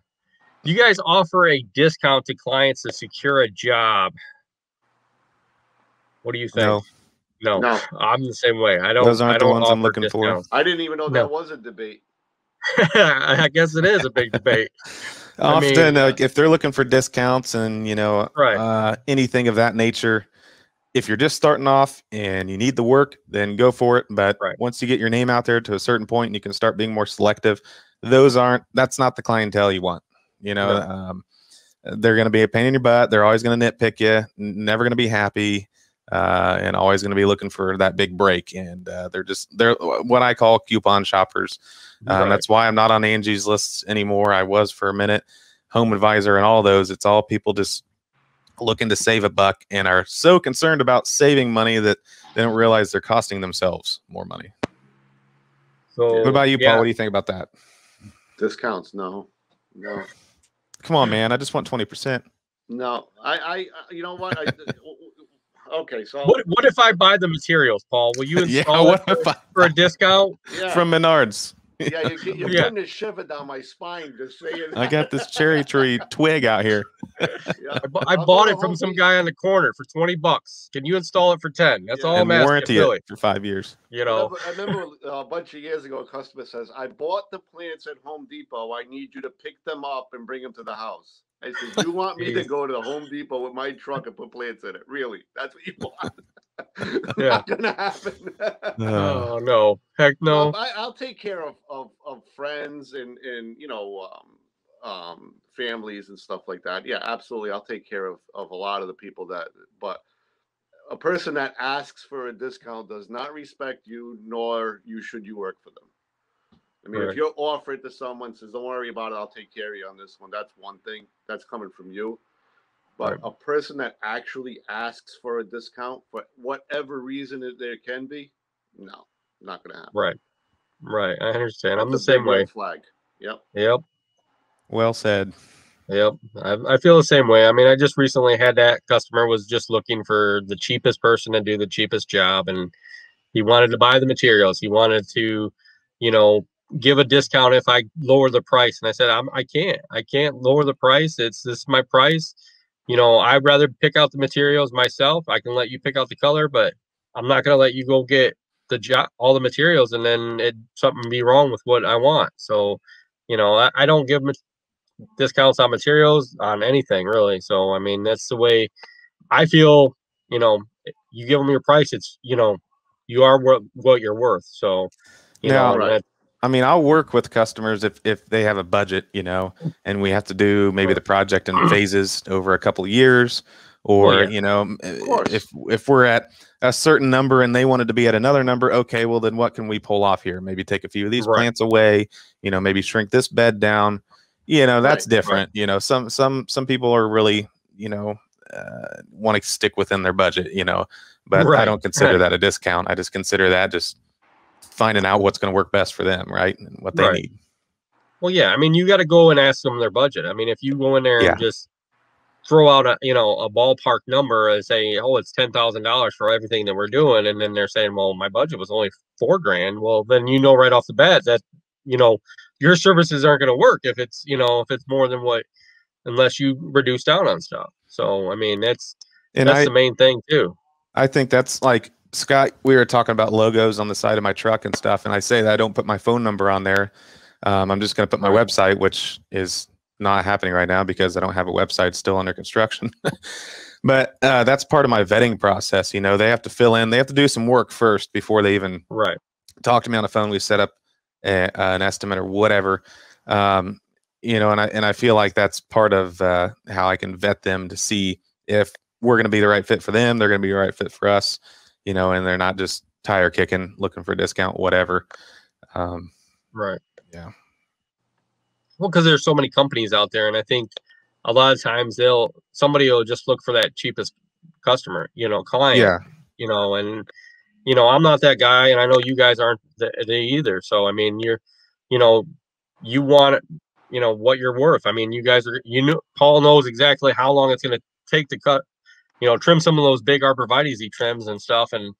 You guys offer a discount to clients to secure a job. What do you think? No, I'm the same way. I don't. Those aren't I don't the ones I'm offer looking discounts. for. I didn't even know that was a debate. I guess it is a big debate. Often, like if they're looking for discounts and anything of that nature, if you're just starting off and you need the work, then go for it. But once you get your name out there to a certain point and you can start being more selective, that's not the clientele you want. You know, they're going to be a pain in your butt. They're always going to nitpick you, never going to be happy, and always going to be looking for that big break. And they're what I call coupon shoppers. That's why I'm not on Angie's lists anymore. I was for a minute, Home Advisor and all those. It's all people just looking to save a buck and are so concerned about saving money that they don't realize they're costing themselves more money. So what about you, Paul? What do you think about that? Discounts? No. Come on, man. I just want 20%. No, I you know what? Okay, so what if I buy the materials, Paul? Will you install it for a discount? From Menards? Yeah, you're putting a shiver down my spine just saying. I got this cherry tree twig out here. I bought it from some guy on the corner for $20. Can you install it for 10? That's all I'm asking. Warranty it for 5 years. You know, I remember a bunch of years ago, a customer says, "I bought the plants at Home Depot. I need you to pick them up and bring them to the house." I said, "You want me to go to the Home Depot with my truck and put plants in it? Really? That's what you want?" Not gonna happen. Oh no, heck no. I'll take care of friends and families and stuff like that. Yeah, absolutely. I'll take care of a lot of the people but a person that asks for a discount does not respect you, nor should you work for them. I mean, if you offer it to someone, says, "Don't worry about it, I'll take care of you on this one," that's one thing. That's coming from you. But a person that actually asks for a discount for whatever reason there can be, no, not going to happen. Right. I understand. That's I'm the same way. red flag. Yep. Well said. Yep. I feel the same way. I mean, I just recently had that customer was just looking for the cheapest person to do the cheapest job, and he wanted to buy the materials. He wanted to, give a discount if I lower the price. And I said, I can't lower the price. This is my price. I'd rather pick out the materials myself. I can let you pick out the color, but I'm not going to let you go get all the materials and then something be wrong with what I want. So, I don't give discounts on materials on anything really. So, I mean, that's the way I feel. You give them your price. It's, you are what you're worth. So, I mean, I'll work with customers if they have a budget, and we have to do maybe the project in phases over a couple of years, or if we're at a certain number and they wanted to be at another number, okay, well then what can we pull off here? Maybe take a few of these plants away, maybe shrink this bed down, that's different. Some people are really, want to stick within their budget, but I don't consider that a discount. I just consider that just finding out what's going to work best for them, right? And what they need. Well, yeah. I mean, you got to go and ask them their budget. I mean, if you go in there and just throw out a ballpark number and say, "Oh, it's $10,000 for everything that we're doing," and then they're saying, "Well, my budget was only $4,000." Well, then right off the bat that your services aren't going to work if it's more than what, unless you reduce down on stuff. So I mean, that's the main thing too. I think that's like, Scott, we were talking about logos on the side of my truck and stuff, and I say that I don't put my phone number on there. I'm just going to put my website, which is not happening right now because I don't have a website, still under construction. But that's part of my vetting process. They have to fill in, they have to do some work first before they even talk to me on the phone. We set up an estimate or whatever, and I feel like that's part of how I can vet them to see if we're going to be the right fit for them, they're going to be the right fit for us. And they're not just tire kicking, looking for a discount, whatever. Yeah. Well, because there's so many companies out there, and I think a lot of times somebody will just look for that cheapest customer, client. Yeah. And I'm not that guy, and I know you guys aren't they either. So I mean, you want what you're worth. I mean, you guys are Paul knows exactly how long it's going to take to cut trim some of those big arborvitaes he trims and stuff. And,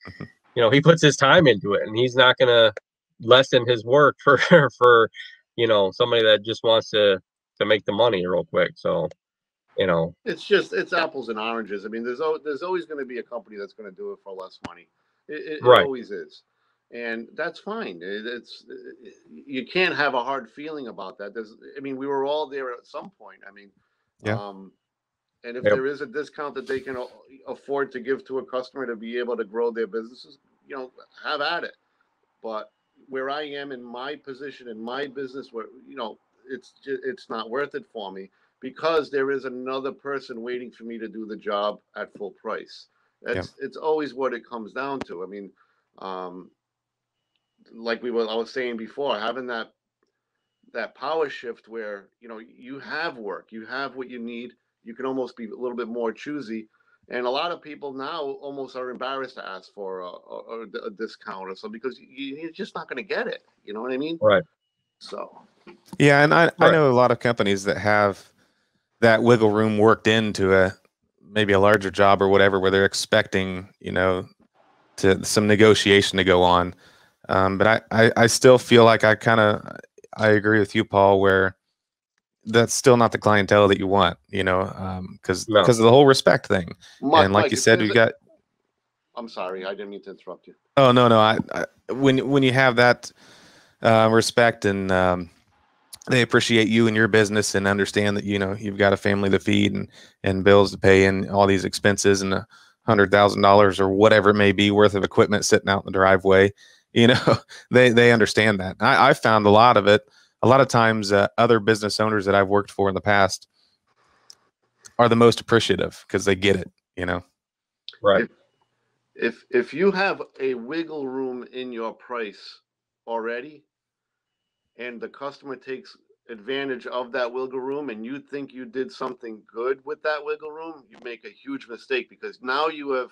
he puts his time into it, and he's not going to lessen his work for, somebody that just wants to make the money real quick. So, it's apples and oranges. I mean, there's always going to be a company that's going to do it for less money. It right. always is. And that's fine. You can't have a hard feeling about that. We were all there at some point. Yeah. And if there is a discount that they can afford to give to a customer to be able to grow their businesses, have at it. But where I am in my position in my business, where it's not worth it for me because there is another person waiting for me to do the job at full price. It's always what it comes down to. Like I was saying before, having that power shift where you have work, you have what you need, you can almost be a little bit more choosy, and a lot of people now almost are embarrassed to ask for a discount or something because you're just not going to get it. You know what I mean? Right. So yeah, and I know a lot of companies that have that wiggle room worked into maybe a larger job or whatever, where they're expecting to some negotiation to go on. But I still feel like I agree with you, Paul, where that's still not the clientele that you want, because of the whole respect thing. And like you said, we got. I'm sorry, I didn't mean to interrupt you. Oh no. When you have that respect and they appreciate you and your business and understand that you've got a family to feed and bills to pay and all these expenses and $100,000 or whatever it may be worth of equipment sitting out in the driveway, they understand that. I found a lot of times other business owners that I've worked for in the past are the most appreciative because they get it, Right. If you have a wiggle room in your price already and the customer takes advantage of that wiggle room and you think you did something good with that wiggle room, you make a huge mistake because now you have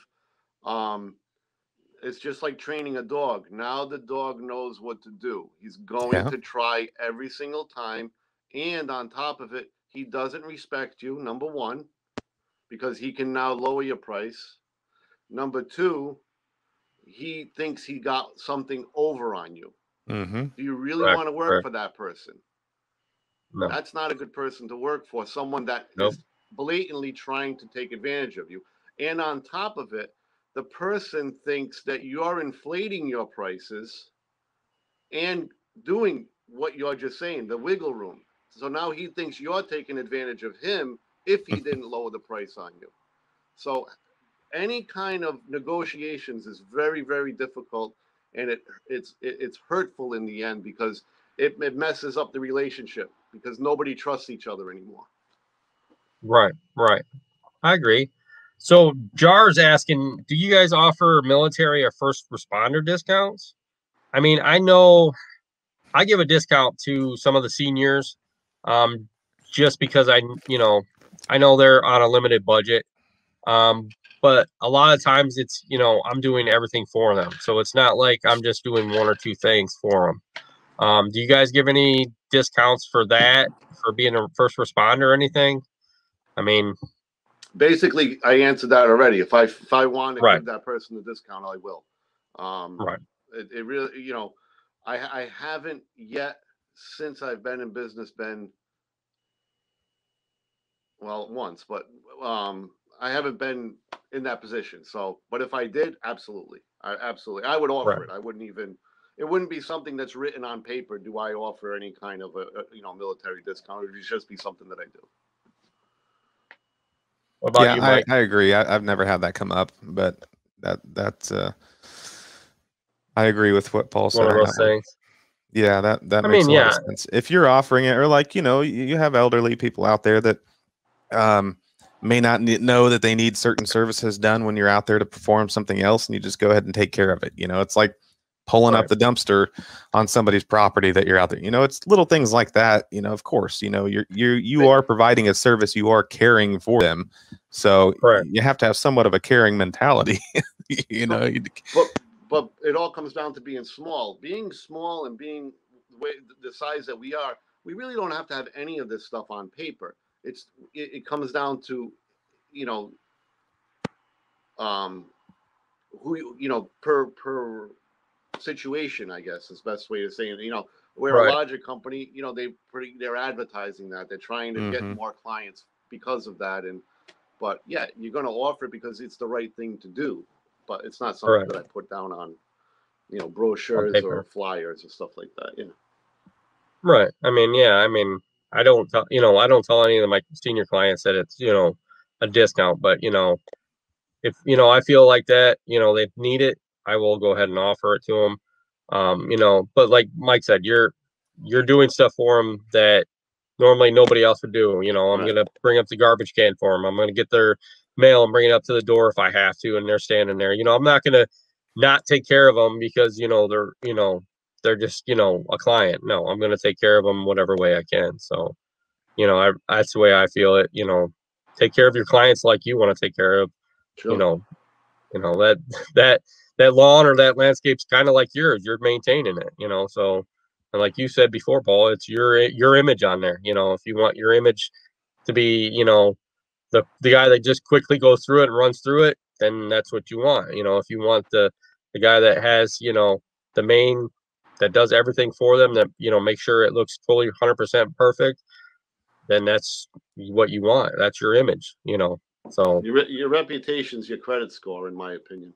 it's just like training a dog. Now the dog knows what to do. He's going to try every single time. And on top of it, he doesn't respect you, number one, because he can now lower your price. Number two, he thinks he got something over on you. Mm-hmm. Do you really want to work for that person? No. That's not a good person to work for, someone that is blatantly trying to take advantage of you. And on top of it, the person thinks that you're inflating your prices and doing what you're just saying, the wiggle room. So now he thinks you're taking advantage of him if he didn't lower the price on you. So any kind of negotiations is very, very difficult, and it's hurtful in the end because it messes up the relationship because nobody trusts each other anymore. Right. I agree. So Jar's asking, do you guys offer military or first responder discounts? I know I give a discount to some of the seniors, just because I know they're on a limited budget. But a lot of times it's, I'm doing everything for them. So it's not like I'm just doing one or two things for them. Do you guys give any discounts for that, for being a first responder or anything? Basically, I answered that already. If I want to give that person a discount, I will. Right. It really, I haven't yet since I've been in business once, but I haven't been in that position. So, but if I did, absolutely, I would offer it. I wouldn't even. It wouldn't be something that's written on paper. Do I offer any kind of a military discount? It would just be something that I do. What about you, Mike? I agree. I've never had that come up, but that's I agree with what Paul said. One of those things. Yeah, that makes a lot of sense. If you're offering it, or like you have elderly people out there that may not know that they need certain services done when you're out there to perform something else, and you just go ahead and take care of it. It's like pulling up the dumpster on somebody's property that you're out there. It's little things like that. Of course, you are providing a service, you are caring for them, so you have to have somewhat of a caring mentality. But it all comes down to being small. Being small and being the size that we are, we really don't have to have any of this stuff on paper. It comes down to, per situation, I guess is the best way to say it. We're Right. a larger company, they're advertising that they're trying to get more clients because of that. But yeah, you're going to offer it because it's the right thing to do, but it's not something that I put down on, brochures or flyers or stuff like that. Right. I mean, yeah, I mean, I don't tell, I don't tell any of my senior clients that it's, a discount, but, if, I feel like that, they need it, I will go ahead and offer it to them. But like Mike said, you're doing stuff for them that normally nobody else would do. I'm going to bring up the garbage can for them. I'm going to get their mail and bring it up to the door if I have to, and they're standing there. I'm not going to not take care of them because, they're just, a client. No, I'm going to take care of them whatever way I can. So, that's the way I feel it, take care of your clients like you want to take care of, that lawn or that landscape's kind of like yours. You're maintaining it, so, and like you said before, Paul, it's your image on there. If you want your image to be, the guy that just quickly goes through it and runs through it, then that's what you want. If you want the guy that has, the main, that does everything for them, that, make sure it looks fully 100% perfect, then that's what you want. That's your image, so your reputation's your credit score, in my opinion.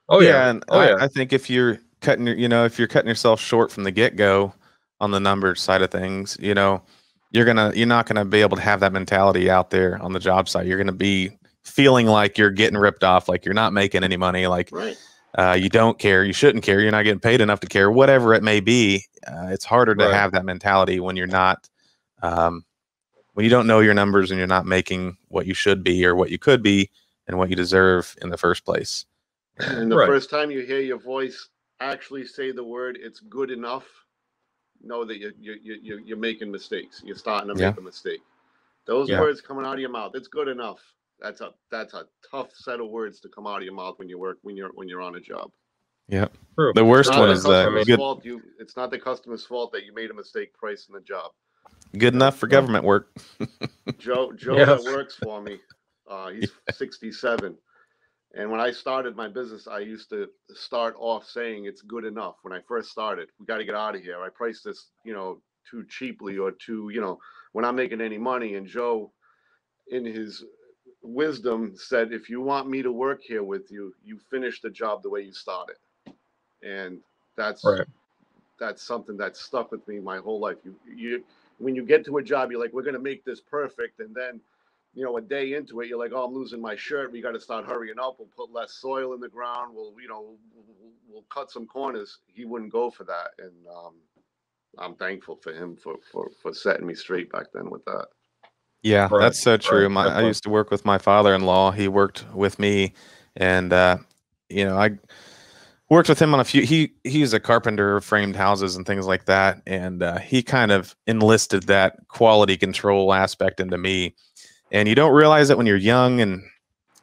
Oh yeah. And I think if you're cutting if you're cutting yourself short from the get-go on the numbers side of things, you're not gonna be able to have that mentality out there on the job site. You're gonna be feeling like you're getting ripped off, like you're not making any money, like you don't care, you shouldn't care, you're not getting paid enough to care, whatever it may be. It's harder to have that mentality when you're not when you don't know your numbers and you're not making what you should be or what you could be and what you deserve in the first place. And the first time you hear your voice actually say the word "it's good enough," know that you're making mistakes. You're starting to make a mistake. Those words coming out of your mouth, "it's good enough." That's a tough set of words to come out of your mouth when you're on a job. Yeah. The worst one is good. It's not the customer's fault that you made a mistake pricing the job. Good enough for government work. Joe that works for me, he's 67. And when I started my business, I used to start off saying it's good enough. When I first started, we got to get out of here. I priced this, too cheaply or too, we're not making any money. And Joe, in his wisdom, said, if you want me to work here with you, you finish the job the way you started. And that's something that stuck with me my whole life. When you get to a job, you're like, we're going to make this perfect. And then, a day into it, you're like, oh, I'm losing my shirt. We got to start hurrying up. We'll put less soil in the ground. We'll cut some corners. He wouldn't go for that. And I'm thankful for him for setting me straight back then with that. Yeah, that's so true. I used to work with my father-in-law. He worked with me, and I worked with him on a few. He's a carpenter, framed houses and things like that, and he kind of enlisted that quality control aspect into me. And you don't realize it when you're young and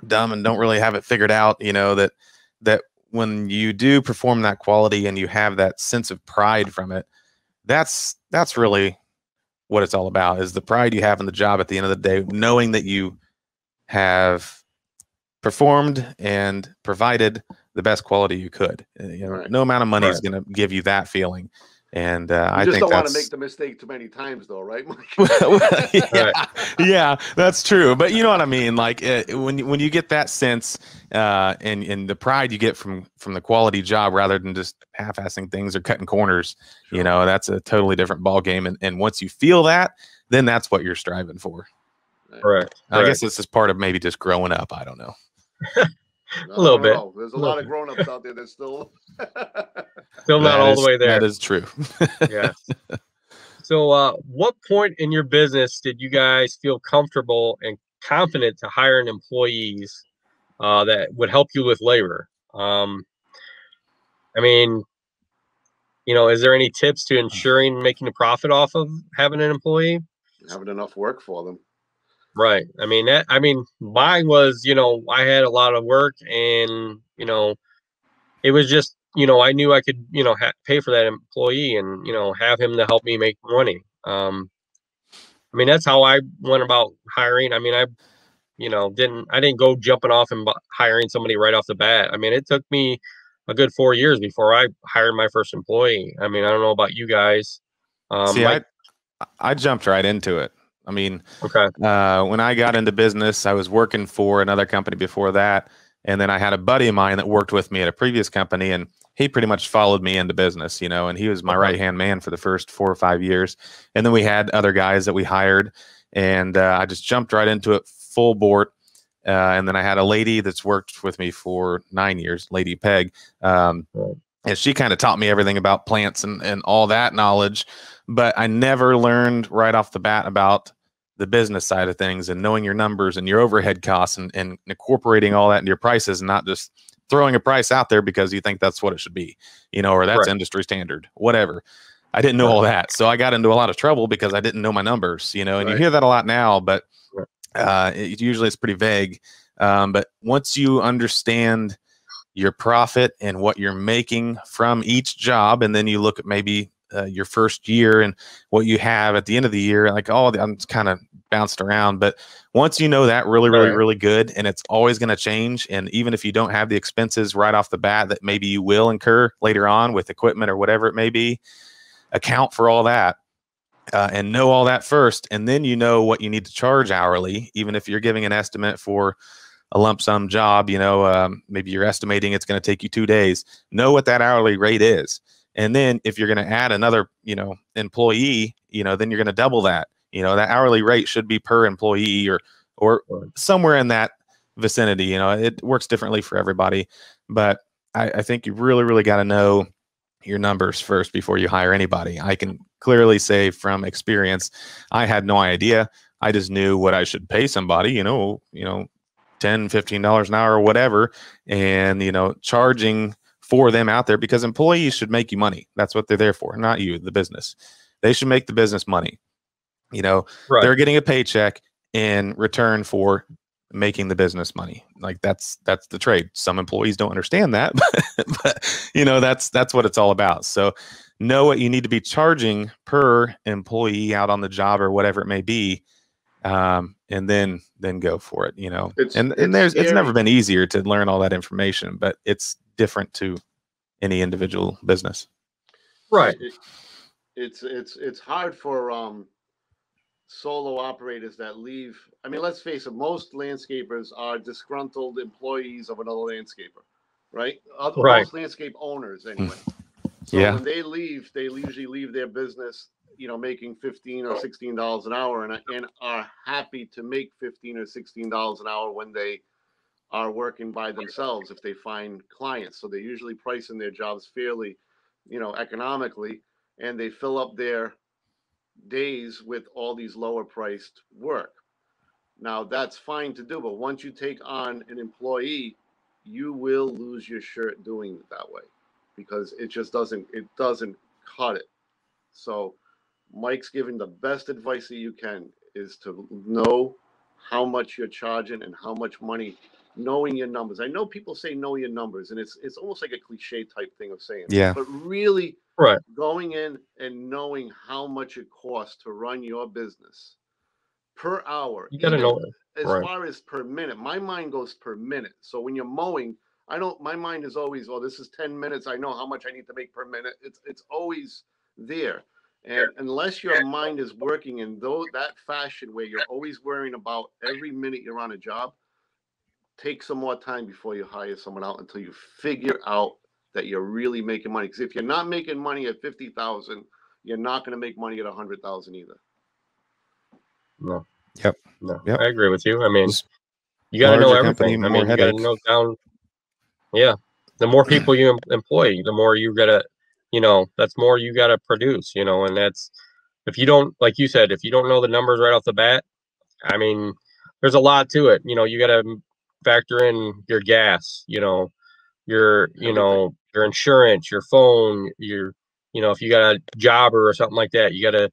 dumb and don't really have it figured out, that when you do perform that quality and you have that sense of pride from it, that's really what it's all about, is the pride you have in the job at the end of the day, knowing that you have performed and provided the best quality you could. No amount of money is going to give you that feeling. And I think don't want to make the mistake too many times, though, right, Mike? Yeah, that's true. But you know what I mean? Like when you get that sense and the pride you get from the quality job rather than just half-assing things or cutting corners, that's a totally different ball game. And once you feel that, then that's what you're striving for. Correct. I guess this is part of maybe just growing up. I don't know. A little bit. There's a lot of grown-ups out there that's still not all the way there. That is true. Yeah. So what point in your business did you guys feel comfortable and confident to hire an employees that would help you with labor? I mean, is there any tips to ensuring making a profit off of having an employee? Having enough work for them. Right. I mean, mine was, I had a lot of work and, it was just, I knew I could, pay for that employee and, have him to help me make money. I mean, that's how I went about hiring. I mean, I didn't go jumping off and hiring somebody right off the bat. I mean, it took me a good 4 years before I hired my first employee. I mean, I don't know about you guys. See, I jumped right into it. I mean, okay. When I got into business, I was working for another company before that. And then I had a buddy of mine that worked with me at a previous company, and he pretty much followed me into business, and he was my right-hand man for the first 4 or 5 years. And then we had other guys that we hired, and I just jumped right into it full board. And then I had a lady that's worked with me for 9 years, Lady Peg. And she kind of taught me everything about plants and all that knowledge. But I never learned right off the bat about the business side of things and knowing your numbers and your overhead costs and incorporating all that into your prices, and not just throwing a price out there because you think that's what it should be, or that's industry standard, whatever. I didn't know all that. So I got into a lot of trouble because I didn't know my numbers, and you hear that a lot now, but usually it's pretty vague. But once you understand your profit and what you're making from each job, and then you look at maybe your first year and what you have at the end of the year, like, I'm kind of bounced around. But once you know that really good, and it's always going to change. And even if you don't have the expenses right off the bat that maybe you will incur later on with equipment or whatever it may be, account for all that and know all that first. And then you know what you need to charge hourly, even if you're giving an estimate for a lump sum job, maybe you're estimating it's going to take you 2 days. Know what that hourly rate is. And then if you're going to add another, employee, then you're going to double that. That hourly rate should be per employee or somewhere in that vicinity. It works differently for everybody. But I think you really got to know your numbers first before you hire anybody. I can clearly say from experience, I had no idea. I just knew what I should pay somebody, $10, $15 an hour or whatever. And, charging for them out there, because employees should make you money. That's what they're there for, not you, the business. They should make the business money. They're getting a paycheck in return for making the business money. Like that's the trade. Some employees don't understand that, but that's what it's all about. So know what you need to be charging per employee out on the job or whatever it may be. And then go for it, it's never been easier to learn all that information, but it's different to any individual business. Right. It's hard for solo operators that leave. I mean, let's face it, most landscapers are disgruntled employees of another landscaper, right? Most landscape owners anyway. So when they leave, they usually leave their business, making $15 or $16 an hour and are happy to make $15 or $16 an hour when they are working by themselves if they find clients. So they're usually pricing their jobs fairly, economically, and they fill up their days with all these lower priced work. Now that's fine to do, but once you take on an employee, you will lose your shirt doing it that way because it just doesn't cut it. So Mike's giving the best advice that you can is to know how much you're charging and how much money, knowing your numbers. I know people say know your numbers, and it's almost like a cliche type thing of saying, but really going in and knowing how much it costs to run your business per hour. You gotta know as far as per minute. My mind goes per minute. So when you're mowing, my mind is always, this is 10 minutes. I know how much I need to make per minute. It's always there. And unless your mind is working in that fashion where you're always worrying about every minute you're on a job, take some more time before you hire someone out until you figure out that you're really making money. Because if you're not making money at 50,000, you're not going to make money at 100,000 either. No. Yep. No. Yep. I agree with you. I mean, you got to know everything. I mean, you got to know down. Yeah. The more people you employ, the more you got to, that's more you got to produce, and that's, if you don't, like you said, if you don't know the numbers right off the bat, I mean, there's a lot to it. You got to factor in your gas, your insurance, your phone, if you got a jobber or something like that, you got to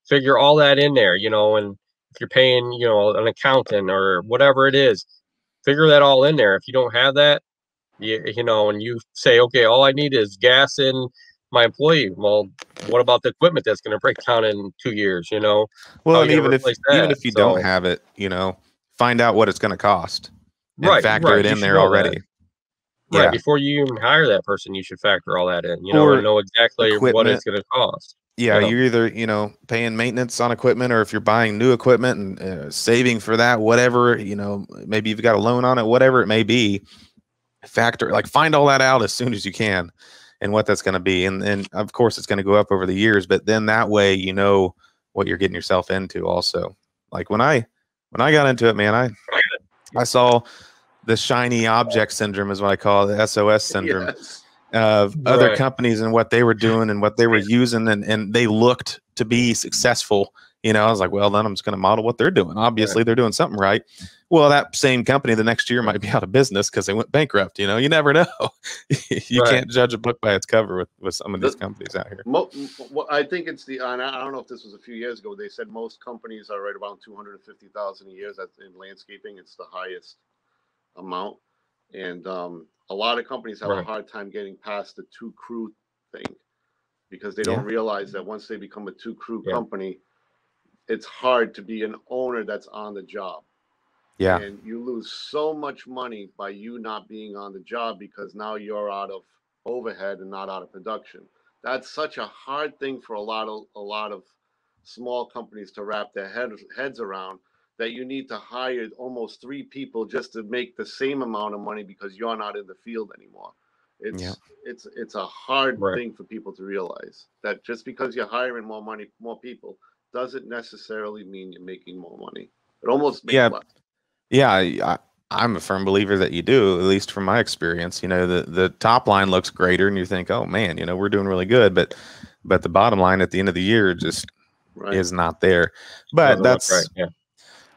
figure all that in there, and if you're paying, an accountant or whatever it is, figure that all in there. If you don't have that, and you say, okay, all I need is gas and my employee. Well, what about the equipment that's going to break down in 2 years? Well, and even if you don't have it, find out what it's going to cost and Right, factor it you in should there know that. already. Right, Yeah. before you even hire that person, you should factor all that in, you know, Or and know exactly what equipment. it's going to cost. Yeah, you're either, you know, paying maintenance on equipment, or if you're buying new equipment and saving for that, whatever, you know, maybe you've got a loan on it, whatever it may be, find all that out as soon as you can and what that's going to be. And of course it's going to go up over the years, but then that way, you know what you're getting yourself into also. Like when I got into it, man, I saw the shiny object syndrome is what I call it, the SOS syndrome. Yes. Of other companies and what they were doing and what they were using, and they looked to be successful. You know, I was like, well, then I'm just going to model what they're doing. Obviously, they're doing something right. Well, that same company the next year might be out of business because they went bankrupt. You know, you never know. You can't judge a book by its cover with some of these companies out here. I think it's I don't know if this was a few years ago. They said most companies are right around 250,000 a year. That's in landscaping. It's the highest amount. And a lot of companies have a hard time getting past the 2-crew thing because they don't realize that once they become a 2-crew company, it's hard to be an owner that's on the job. Yeah. And you lose so much money by you not being on the job because now you're out of overhead and not out of production. That's such a hard thing for a lot of small companies to wrap their heads around, that you need to hire almost 3 people just to make the same amount of money because you're not in the field anymore. It's a hard thing for people to realize, that just because you're hiring more people doesn't necessarily mean you're making more money. It almost makes less. Yeah, I'm a firm believer that you do, at least from my experience. You know, the top line looks greater and you think, oh man, you know, we're doing really good, but the bottom line at the end of the year just is not there. But that's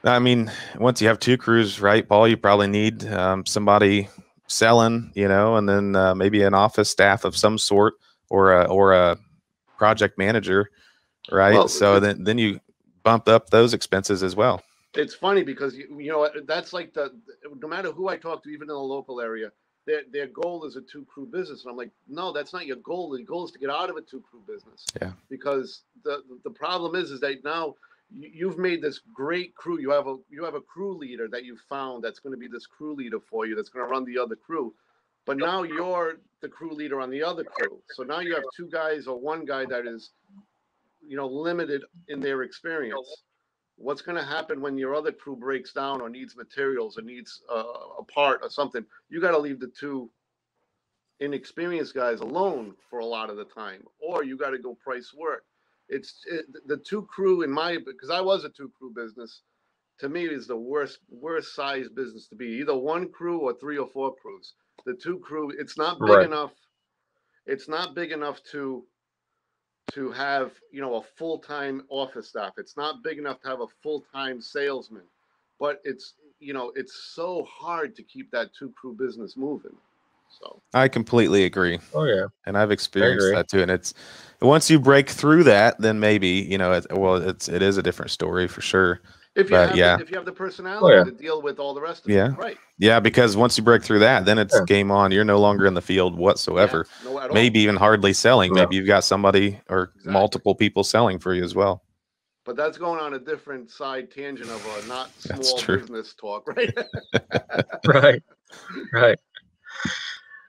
I mean, once you have 2 crews, right, Paul, you probably need somebody selling, you know, and then maybe an office staff of some sort, or a project manager, right? Well, so then you bump up those expenses as well. It's funny because you know that's like no matter who I talk to, even in the local area, their goal is a 2-crew business, and I'm like, no, that's not your goal. The goal is to get out of a 2-crew business. Yeah. Because the problem is that now you've made this great crew. You have a crew leader that you found that's going to be this crew leader for you, that's going to run the other crew. But now you're the crew leader on the other crew. So now you have 2 guys or 1 guy that is, you know, limited in their experience. What's going to happen when your other crew breaks down or needs materials or needs a part or something? You got to leave the 2 inexperienced guys alone for a lot of the time, or you got to go price work. The 2-crew because I was a 2-crew business, to me is the worst size business to be. Either 1 crew or 3 or 4 crews. The 2-crew, it's not big enough. It's not big enough to have, you know, a full-time office staff. It's not big enough to have a full-time salesman, but it's, you know, it's so hard to keep that 2-crew business moving. So I completely agree. Oh yeah. And I've experienced that too. And it's, once you break through that, then maybe, you know, it is a different story for sure. If you have the personality to deal with all the rest of it, right? Yeah, because once you break through that, then it's game on. You're no longer in the field whatsoever. No, at all. Maybe even hardly selling. Maybe you've got somebody or multiple people selling for you as well. But that's going on a different side tangent of a not small business talk, right? Right.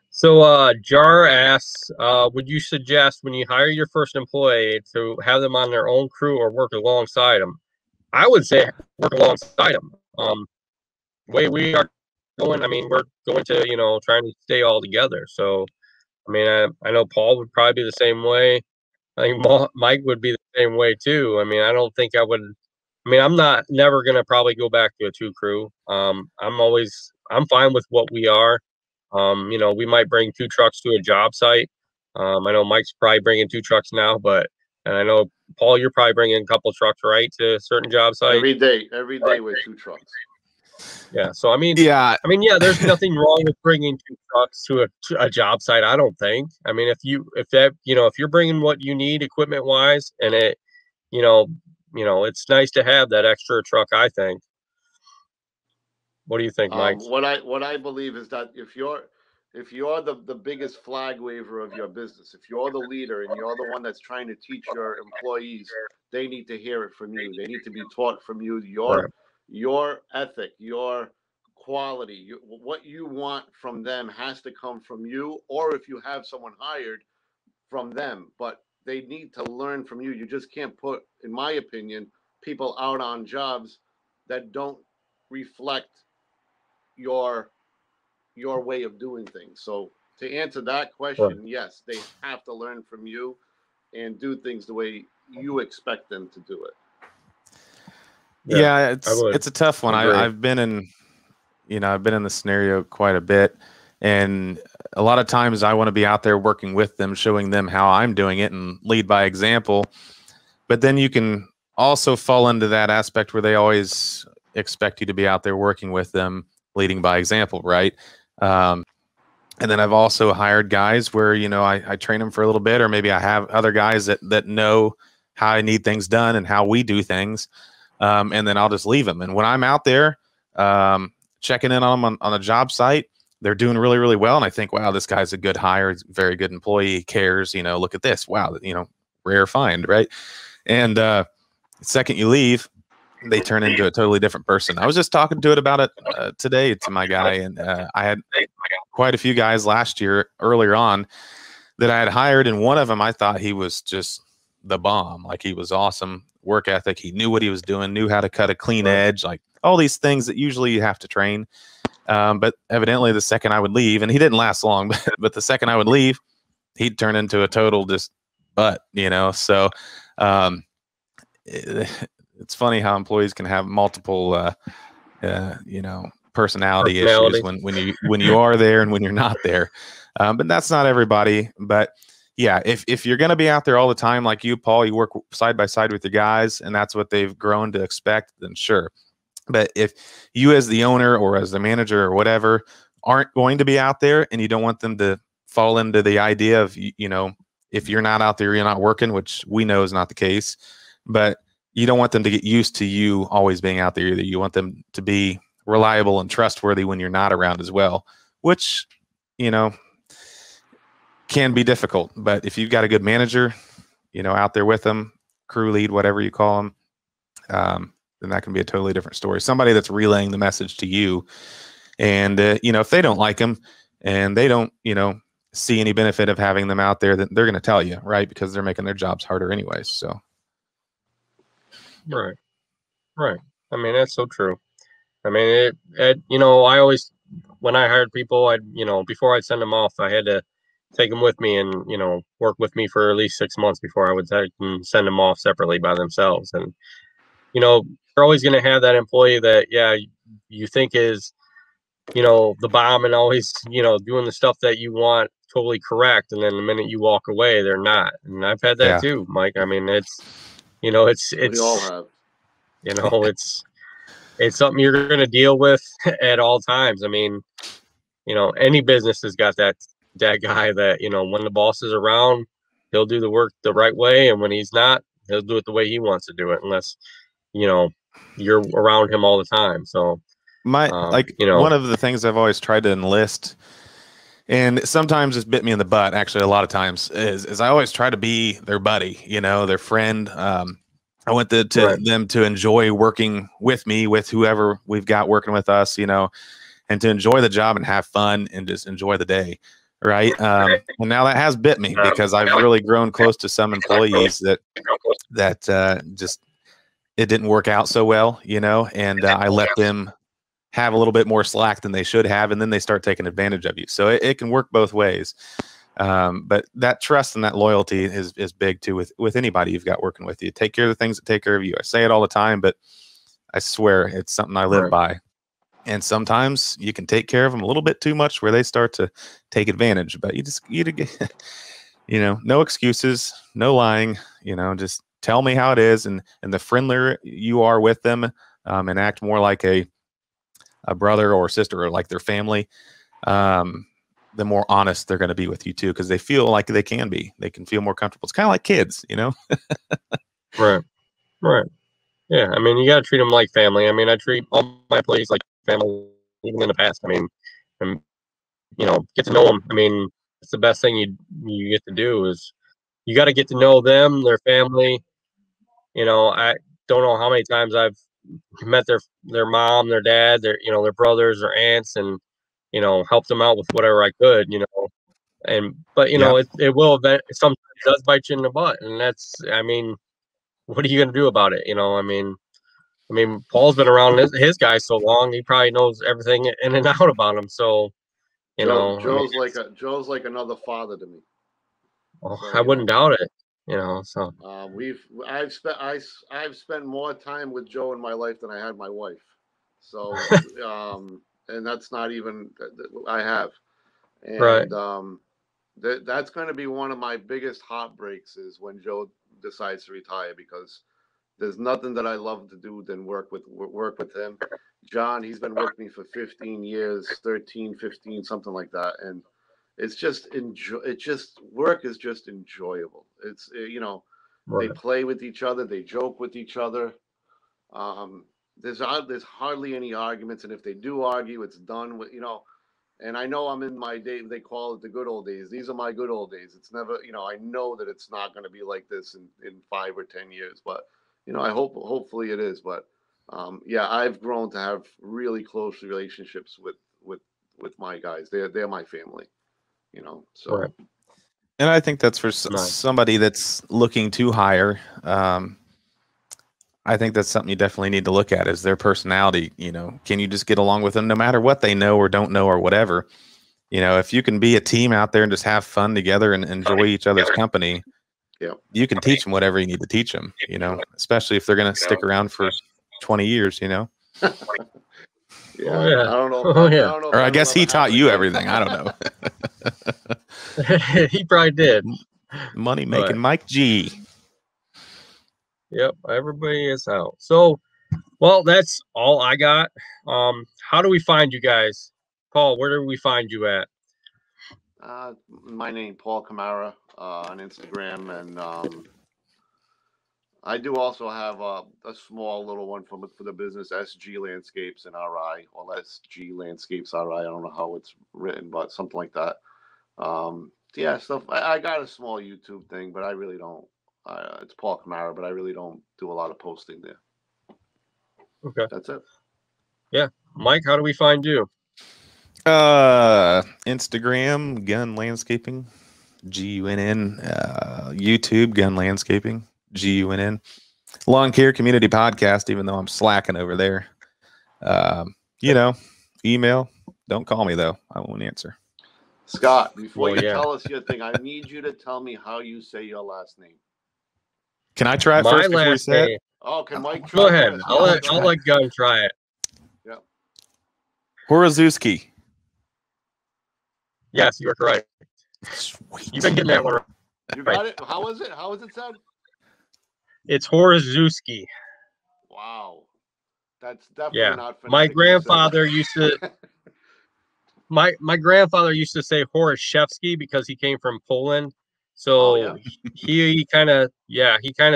So Jar asks, would you suggest when you hire your first employee to have them on their own crew or work alongside them? I would say work alongside them. The way we are going, I mean, we're going to, you know, trying to stay all together. So, I mean, I know Paul would probably be the same way. I think Mike would be the same way too. I mean, I don't think I would. I mean, I'm never going to probably go back to a 2-crew. I'm fine with what we are. You know, we might bring 2 trucks to a job site. I know Mike's probably bringing 2 trucks now, and I know Paul, you're probably bringing a couple trucks, right, to a certain job site every day with 2 trucks. Yeah. So I mean, there's nothing wrong with bringing 2 trucks to a job site. I don't think. I mean, if you're bringing what you need equipment wise, and it, you know, it's nice to have that extra truck, I think. What do you think, Mike? What I believe is that if you're the biggest flag waver of your business, if you're the leader and you're the one that's trying to teach your employees, they need to hear it from you. They need to be taught from you. Your ethic, your quality, what you want from them has to come from you, or if you have someone hired, from them. But they need to learn from you. You just can't put, in my opinion, people out on jobs that don't reflect your way of doing things. So to answer that question, yes, they have to learn from you and do things the way you expect them to do it. Yeah, it's a tough one. I've been in, I've been in the scenario quite a bit, and a lot of times I want to be out there working with them, showing them how I'm doing it and lead by example. But then you can also fall into that aspect where they always expect you to be out there working with them, leading by example, right? And then I've also hired guys where, I train them for a little bit, or maybe I have other guys that know how I need things done and how we do things. And then I'll just leave them. And when I'm out there checking in on them on a job site, they're doing really, really well. And I think, wow, this guy's a good hire, very good employee, he cares, look at this. Wow, rare find, right? And the second you leave, they turn into a totally different person. I was just talking to it about it today to my guy, and I had quite a few guys last year earlier on that I had hired, and one of them I thought he was just the bomb. Like, he was awesome, work ethic, he knew what he was doing, knew how to cut a clean edge, like all these things that usually you have to train. But evidently the second I would leave, and he didn't last long, but the second I would leave, he'd turn into a total just butt, so it's funny how employees can have multiple, personality issues when you are there and when you're not there. But that's not everybody. But yeah, if you're going to be out there all the time, like you, Paul, you work side by side with your guys, and that's what they've grown to expect, then sure. But if you as the owner or as the manager or whatever aren't going to be out there, and you don't want them to fall into the idea of, if you're not out there, you're not working, which we know is not the case, but you don't want them to get used to you always being out there either. You want them to be reliable and trustworthy when you're not around as well, which, can be difficult. But if you've got a good manager, out there with them, crew lead, whatever you call them, then that can be a totally different story. Somebody that's relaying the message to you. And, if they don't like them and they don't, see any benefit of having them out there, then they're going to tell you, right? Because they're making their jobs harder anyways. So. Right. I mean, that's so true. I mean, I always, when I hired people, before I'd send them off, I had to take them with me and, work with me for at least 6 months before I would send them off separately by themselves. And, you're always going to have that employee that, yeah, you think is, the bomb and always, doing the stuff that you want totally correct. And then the minute you walk away, they're not. And I've had that too, Mike. I mean, it's we all have, it's something you're going to deal with at all times. I mean, any business has got that guy that, when the boss is around, he'll do the work the right way. And when he's not, he'll do it the way he wants to do it, unless, you're around him all the time. So one of the things I've always tried to enlist, and sometimes it's bit me in the butt, actually, a lot of times, is I always try to be their buddy, their friend. I want them to enjoy working with me, with whoever we've got working with us, and to enjoy the job and have fun and just enjoy the day. Right. And now that has bit me, because I've really grown close to some employees that just, it didn't work out so well, and I let them have a little bit more slack than they should have, and then they start taking advantage of you. So it can work both ways. But that trust and that loyalty is big too with anybody you've got working with you. Take care of the things that take care of you. I say it all the time, but I swear it's something I live by. And sometimes you can take care of them a little bit too much, where they start to take advantage. But no excuses, no lying. Just tell me how it is, and the friendlier you are with them, and act more like a brother or sister, or like their family, the more honest they're going to be with you too, because they feel like they can feel more comfortable. It's kind of like kids, Right. Yeah. I mean, you got to treat them like family. I mean, I treat all my employees like family, even in the past. I mean, and, get to know them. I mean, it's the best thing you get to do is you got to get to know them, their family. I don't know how many times I've met their mom, their dad, their their brothers, their aunts, and helped them out with whatever I could, but Yeah. it will sometimes does bite you in the butt, and that's, I mean, what are you gonna do about it? Paul's been around his guys so long, he probably knows everything in and out about them. So, Joe's like another father to me. So, I wouldn't doubt it. So I've spent more time with Joe in my life than I had my wife. So, and that's not even I have, and right. That's going to be one of my biggest heartbreaks is when Joe decides to retire, because there's nothing that I love to do than work with him. John, he's been with me for 15 years, 13, 15, something like that. And it's just work is just enjoyable. It's, Right. They play with each other. They joke with each other. There's hardly any arguments. And if they do argue, it's done with, and I know I'm in my day, they call it the good old days. These are my good old days. It's never, I know that it's not going to be like this in 5 or 10 years, but, hopefully it is. But, yeah, I've grown to have really close relationships with my guys. They're my family, so. Right. And I think that's for somebody that's looking to hire. I think that's something you definitely need to look at is their personality. Can you just get along with them no matter what they know or don't know or whatever? If you can be a team out there and just have fun together and enjoy each other's company, you can teach them whatever you need to teach them, especially if they're going to stick around for 20 years, Yeah, I don't know. Or I guess he taught you everything. I don't know. He probably did. Money making Mike G. Yep, everybody is out. So, well, that's all I got. How do we find you guys? Paul, where do we find you at? My name, Paul Camara, on Instagram, and I do also have a small little one for the business, SG Landscapes and RI, or SG Landscapes RI. I don't know how it's written, but something like that. Yeah, stuff. I got a small YouTube thing, but I really don't. It's Paul Camara, but I really don't do a lot of posting there. Okay, that's it. Yeah, Mike, how do we find you? Instagram, Gunn Landscaping, GUNN. YouTube, Gunn Landscaping, GUNN. Lawn Care Community Podcast. Even though I'm slacking over there, email. Don't call me though. I won't answer. Scott, before you tell us your thing, I need you to tell me how you say your last name. Can I try it first before you say it? Oh, can Mike try? Go ahead. I'll let Gunn try it. Yeah. Horoszewski. Yes, you're correct. Sweet. You've been getting that one right. You got it? How is it? How is it said? It's Horoszewski. Wow. That's definitely not my grandfather used to my grandfather used to say Horoszewski because he came from Poland. So he kind of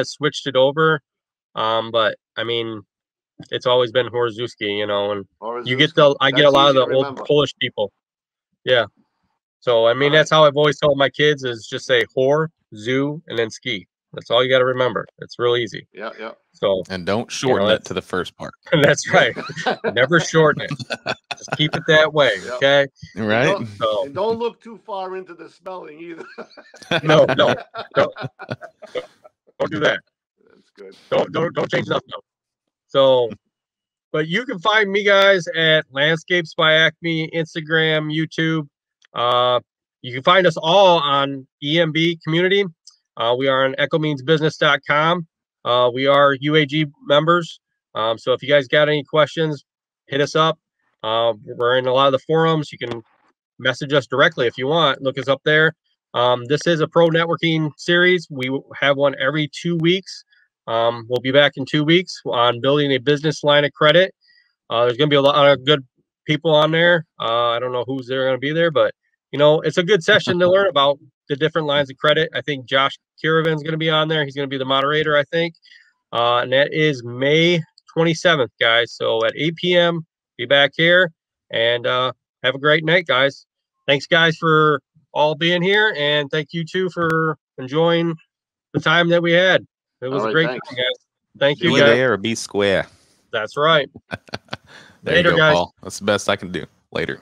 switched it over. But I mean, it's always been Horoszewski, and you get I get a lot of the old Polish people. Yeah. So I mean, that's how I've always told my kids is just say Hor, Zoo, and then ski. That's all you got to remember. It's real easy. Yeah. So and don't shorten it to the first part. That's right. Never shorten it. Just keep it that way. Okay. Right. And don't look too far into the spelling either. No. Don't do that. That's good. Don't change nothing. So, but you can find me guys at Landscapes by Acme, Instagram, YouTube. You can find us all on EMB Community. We are on echomeansbusiness.com. We are UAG members. So if you guys got any questions, hit us up. We're in a lot of the forums. You can message us directly if you want. Look us up there. This is a pro networking series. We have one every 2 weeks. We'll be back in 2 weeks on building a business line of credit. There's going to be a lot of good people on there. I don't know who's there going to be there, but it's a good session to learn about the different lines of credit. I think Josh Kiravan's going to be on there. He's going to be the moderator, I think. And that is May 27th, guys. So at 8 p.m., be back here. And have a great night, guys. Thanks, guys, for all being here. And thank you, too, for enjoying the time that we had. It was a great time, guys. Thank you, guys. Be there or be square. That's right. There Later, you go, guys. Paul. That's the best I can do. Later.